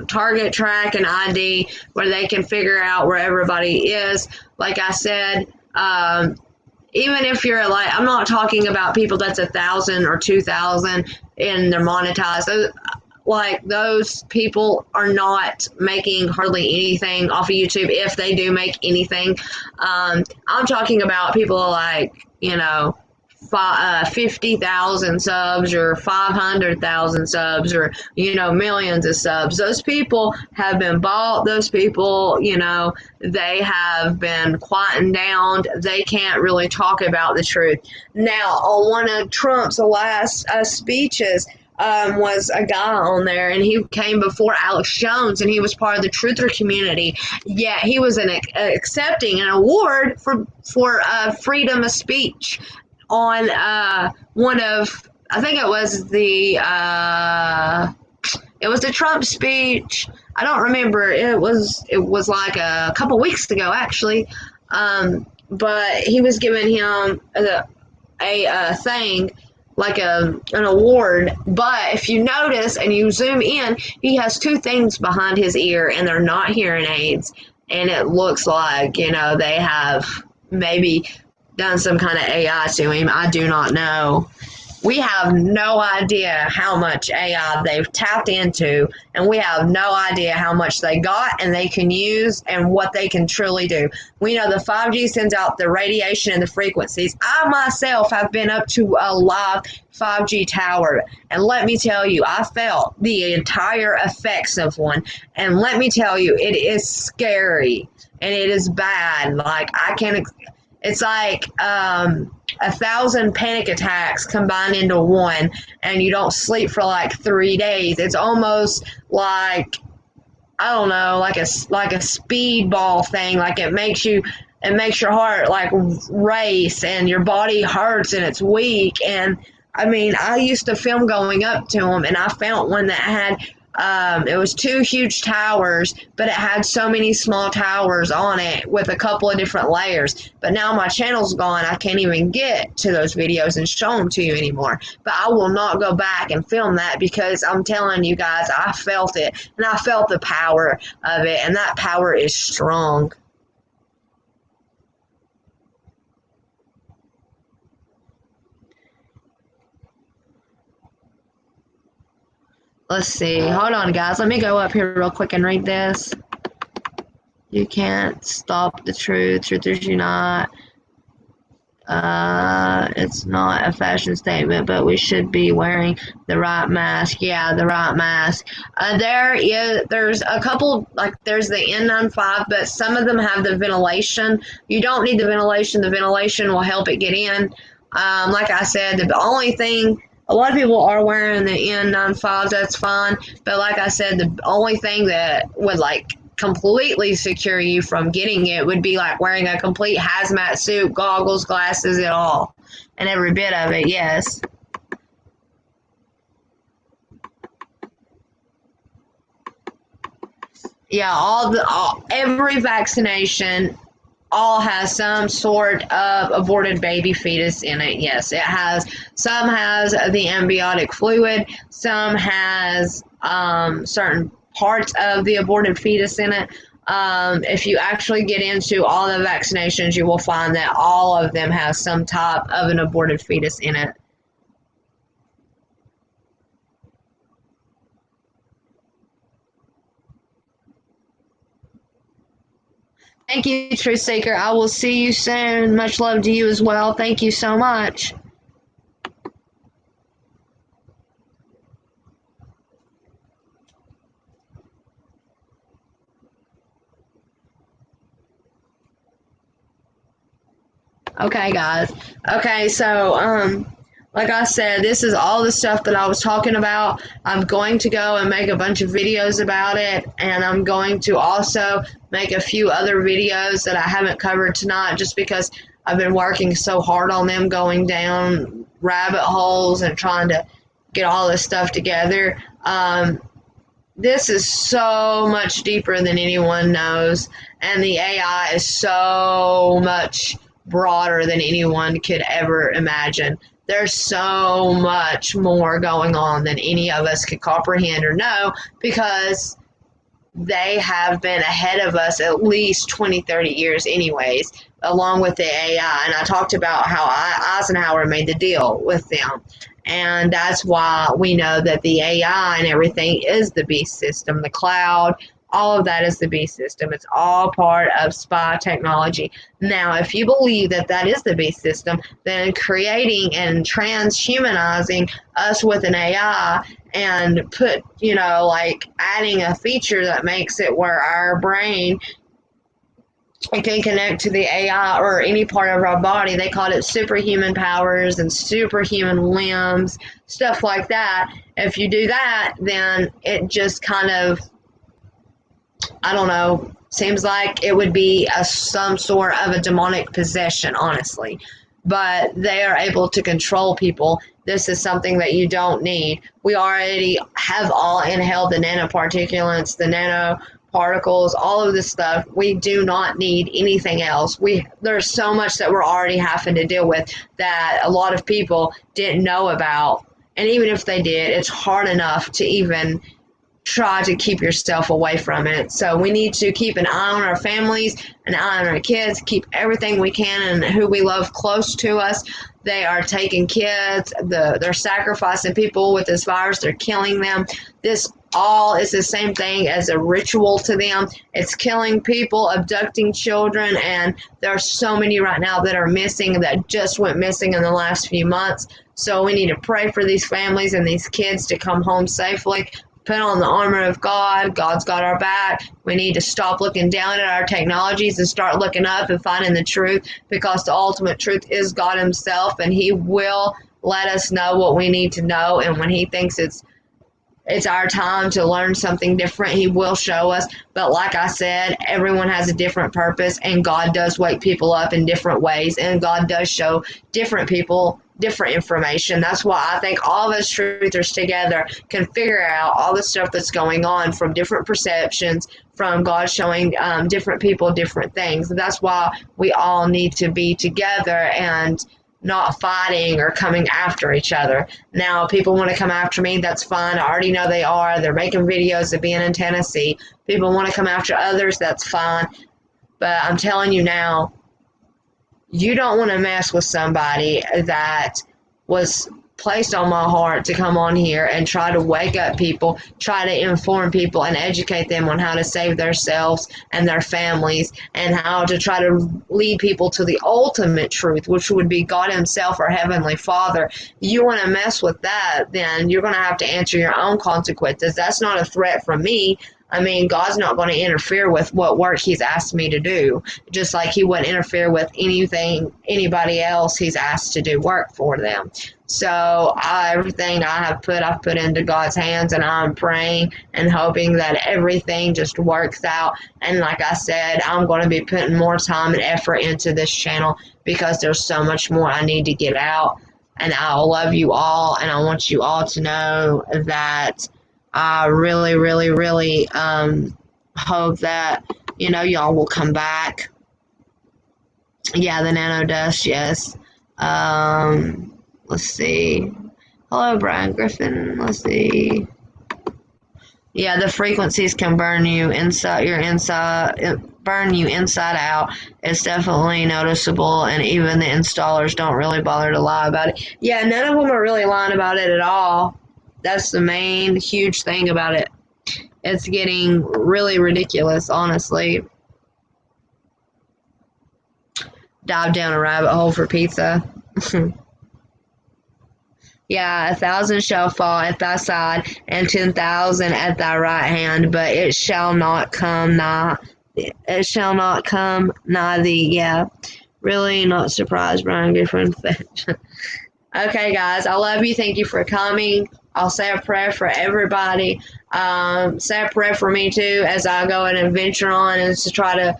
target track and ID, where they can figure out where everybody is. Like I said, even if you're like, I'm not talking about people that's 1,000 or 2,000 and they're monetized. Like, those people are not making hardly anything off of YouTube, if they do make anything. I'm talking about people like, 50,000 subs or 500,000 subs or, millions of subs. Those people have been bought. Those people, they have been quietened down. They can't really talk about the truth. Now, on one of Trump's last speeches, was a guy on there, and he came before Alex Jones, and he was part of the truther community. Yet he was accepting an award for freedom of speech on one of, I think it was the Trump speech. I don't remember. It was like a couple weeks ago, actually. But he was giving him a thing, like an award. But if you notice and you zoom in, he has two things behind his ear, and they're not hearing aids. And it looks like, they have maybe done some kind of AI to him. I do not know. We have no idea how much AI they've tapped into, and we have no idea how much they got and they can use and what they can truly do. We know the 5G sends out the radiation and the frequencies. I myself have been up to a live 5G tower, and let me tell you, I felt the entire effects of one, and let me tell you, it is scary and it is bad. Like, it's like 1,000 panic attacks combined into one, and you don't sleep for like 3 days. It's almost like, I don't know, like a speedball thing. Like, it makes your heart like race, and your body hurts, and it's weak. And I mean, I used to film going up to them, and I found one that had It was two huge towers, but it had so many small towers on it with a couple of different layers. But now my channel's gone. I can't even get to those videos and show them to you anymore. But I will not go back and film that because I'm telling you guys, I felt it. And I felt the power of it. And that power is strong. Let's see. Hold on, guys. Let me go up here real quick and read this. You can't stop the truth. Truth is you not. It's not a fashion statement, but we should be wearing the right mask. Yeah, the right mask. There's a couple, like there's the N95, but some of them have the ventilation. You don't need the ventilation. The ventilation will help it get in. Like I said, the only thing, a lot of people are wearing the N95s, that's fine. But like I said, the only thing that would like completely secure you from getting it would be like wearing a complete hazmat suit, goggles, glasses, and all. And every bit of it, yes. Yeah, every vaccination all has some sort of aborted baby fetus in it. Yes, it has. Some has the amniotic fluid. Some has certain parts of the aborted fetus in it. If you actually get into all the vaccinations, you will find that all of them have some type of an aborted fetus in it. Thank you, Truth Seeker. I will see you soon. Much love to you as well. Thank you so much. Okay, guys. Okay, so, like I said, this is all the stuff that I was talking about. I'm going to go and make a bunch of videos about it, and I'm going to also make a few other videos that I haven't covered tonight just because I've been working so hard on them, going down rabbit holes and trying to get all this stuff together. This is so much deeper than anyone knows, and the AI is so much broader than anyone could ever imagine. There's so much more going on than any of us could comprehend or know because they have been ahead of us at least 20, 30 years anyways, along with the AI. And I talked about how Eisenhower made the deal with them. And that's why we know that the AI and everything is the beast system, the cloud, all of that is the beast system. It's all part of spy technology. Now, if you believe that that is the beast system, then creating and transhumanizing us with an AI and like adding a feature that makes it where our brain can connect to the AI or any part of our body. They called it superhuman powers and superhuman limbs, stuff like that. If you do that, then it just kind of, I don't know, seems like it would be some sort of a demonic possession, honestly. But they are able to control people. This is something that you don't need. We already have all inhaled the nanoparticulates, the nanoparticles, all of this stuff. We do not need anything else. There's so much that we're already having to deal with that a lot of people didn't know about. And even if they did, it's hard enough to even try to keep yourself away from it. So we need to keep an eye on our families, an eye on our kids, keep everything we can and who we love close to us. They are taking kids, they're sacrificing people with this virus, they're killing them. This all is the same thing as a ritual to them. It's killing people, abducting children, and there are so many right now that are missing, that just went missing in the last few months. So we need to pray for these families and these kids to come home safely. Put on the armor of God. God's got our back. We need to stop looking down at our technologies and start looking up and finding the truth, because the ultimate truth is God himself, and he will let us know what we need to know. And when he thinks it's our time to learn something different, he will show us. But like I said, everyone has a different purpose, and God does wake people up in different ways, and God does show different people different information. That's why I think all of us truthers together can figure out all the stuff that's going on from different perceptions, from God showing different people different things. That's why we all need to be together and not fighting or coming after each other. Now, people want to come after me, that's fine. I already know they are. They're making videos of being in Tennessee. People want to come after others, that's fine. But I'm telling you now, you don't want to mess with somebody that was placed on my heart to come on here and try to wake up people, try to inform people and educate them on how to save themselves and their families, and how to try to lead people to the ultimate truth, which would be God himself, our Heavenly Father. You want to mess with that, then you're going to have to answer your own consequences. That's not a threat from me. I mean, God's not going to interfere with what work he's asked me to do, just like he wouldn't interfere with anybody else he's asked to do work for them. So everything I've put into God's hands, and I'm praying and hoping that everything just works out. And like I said, I'm going to be putting more time and effort into this channel because there's so much more I need to get out. And I love you all, and I want you all to know that I really, really, really hope that, y'all will come back. Yeah, the nano dust, yes. Let's see. Hello, Brian Griffin. Let's see. Yeah, the frequencies can burn you inside out. It's definitely noticeable, and even the installers don't really bother to lie about it. Yeah, none of them are really lying about it at all. That's the main huge thing about it. It's getting really ridiculous, honestly. Dive down a rabbit hole for pizza. Yeah, 1,000 shall fall at thy side, and 10,000 at thy right hand, but it shall not come nigh. It shall not come nigh thee. Yeah, really not surprised, Brian Griffin. Okay, guys, I love you. Thank you for coming. I'll say a prayer for everybody. Say a prayer for me too as I go and venture on and to try to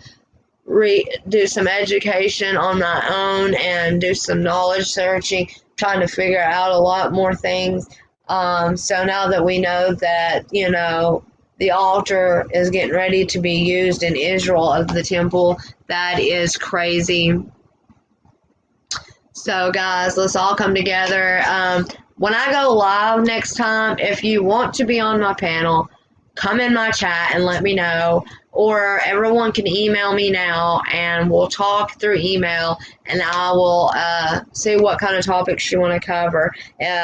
do some education on my own and do some knowledge searching, trying to figure out a lot more things. So now that we know that, the altar is getting ready to be used in Israel of the temple, that is crazy. So guys, let's all come together. When I go live next time, if you want to be on my panel, come in my chat and let me know. Or everyone can email me now, and we'll talk through email, and I will see what kind of topics you want to cover.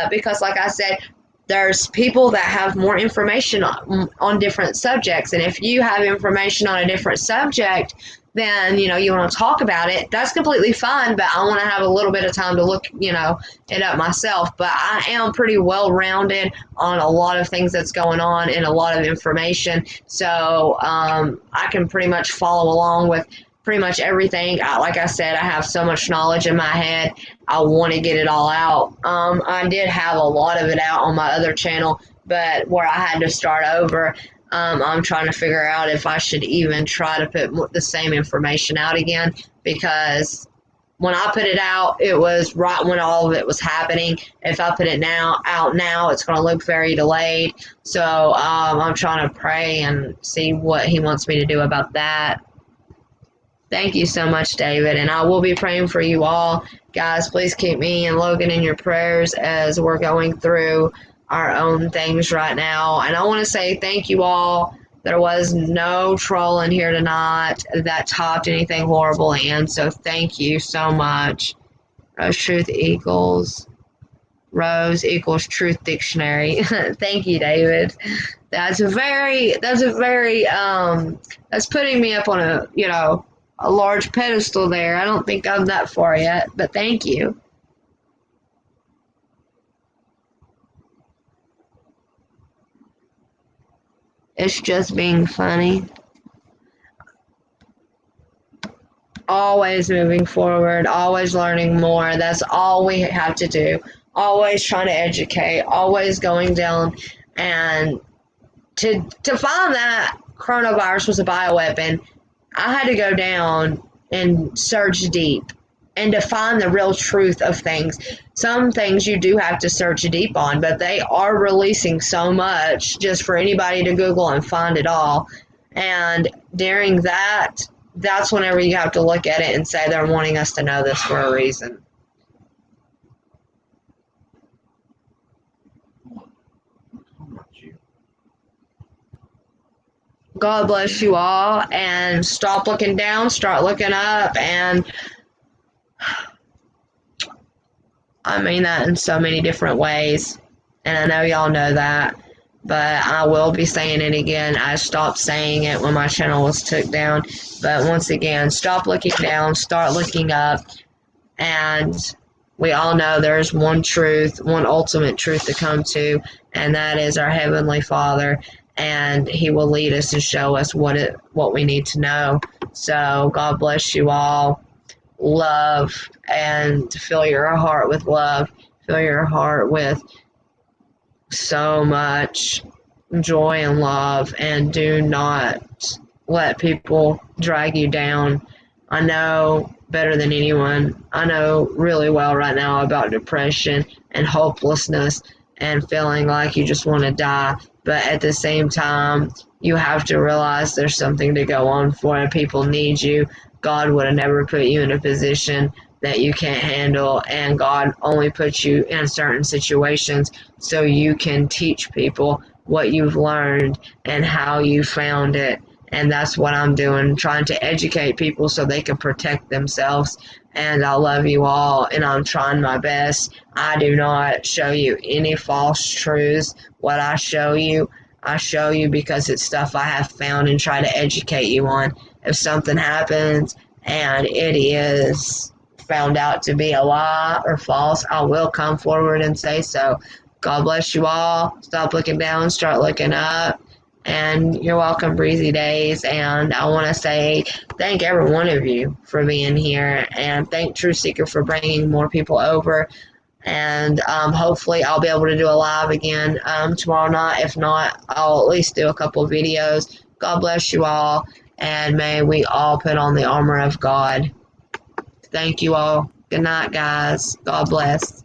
Because like I said, there's people that have more information on different subjects. And if you have information on a different subject, then, you want to talk about it, that's completely fine, but I want to have a little bit of time to look, it up myself. But I am pretty well-rounded on a lot of things that's going on and a lot of information, so I can pretty much follow along with pretty much everything. Like I said, I have so much knowledge in my head. I want to get it all out. I did have a lot of it out on my other channel, but where I had to start over, I'm trying to figure out if I should even try to put the same information out again, because when I put it out, it was right when all of it was happening. If I put it out now, it's going to look very delayed. So I'm trying to pray and see what he wants me to do about that. Thank you so much, David, and I will be praying for you all. Guys, please keep me and Logan in your prayers as we're going through our own things right now. And I want to say thank you all. There was no troll in here tonight that typed anything horrible in, so thank you so much. Rose equals truth dictionary. Thank you, David. That's putting me up on a large pedestal there. I don't think I'm that far yet, but thank you. It's just being funny. Always moving forward, always learning more. That's all we have to do. Always trying to educate, always going down. And to find that coronavirus was a bioweapon, I had to go down and search deep. and to find the real truth of things. Some things you do have to search deep on, but they are releasing so much just for anybody to Google and find it all. And during that, that's whenever you have to look at it and say they're wanting us to know this for a reason. God bless you all, and stop looking down, start looking up, and I mean that in so many different ways, and I know y'all know that, but I will be saying it again. I stopped saying it when my channel was took down, but once again, stop looking down, start looking up, and we all know there's one truth, one ultimate truth to come to, and that is our Heavenly Father, and He will lead us and show us what we need to know. So God bless you all. Love, and fill your heart with love. Fill your heart with so much joy and love, and do not let people drag you down. I know better than anyone. I know really well right now about depression and hopelessness and feeling like you just want to die. But at the same time, you have to realize there's something to go on for, and people need you. God would have never put you in a position that you can't handle, and God only puts you in certain situations so you can teach people what you've learned and how you found it. And that's what I'm doing, trying to educate people so they can protect themselves. And I love you all, and I'm trying my best. I do not show you any false truths. What I show you because it's stuff I have found and try to educate you on. If something happens and it is found out to be a lie or false, I will come forward and say so. God bless you all. Stop looking down, start looking up. And you're welcome, Breezy Days. And I want to say thank every one of you for being here, and thank True Seeker for bringing more people over. And hopefully I'll be able to do a live again tomorrow night. If not, I'll at least do a couple of videos. God bless you all, and may we all put on the armor of God. Thank you all. Good night, guys. God bless.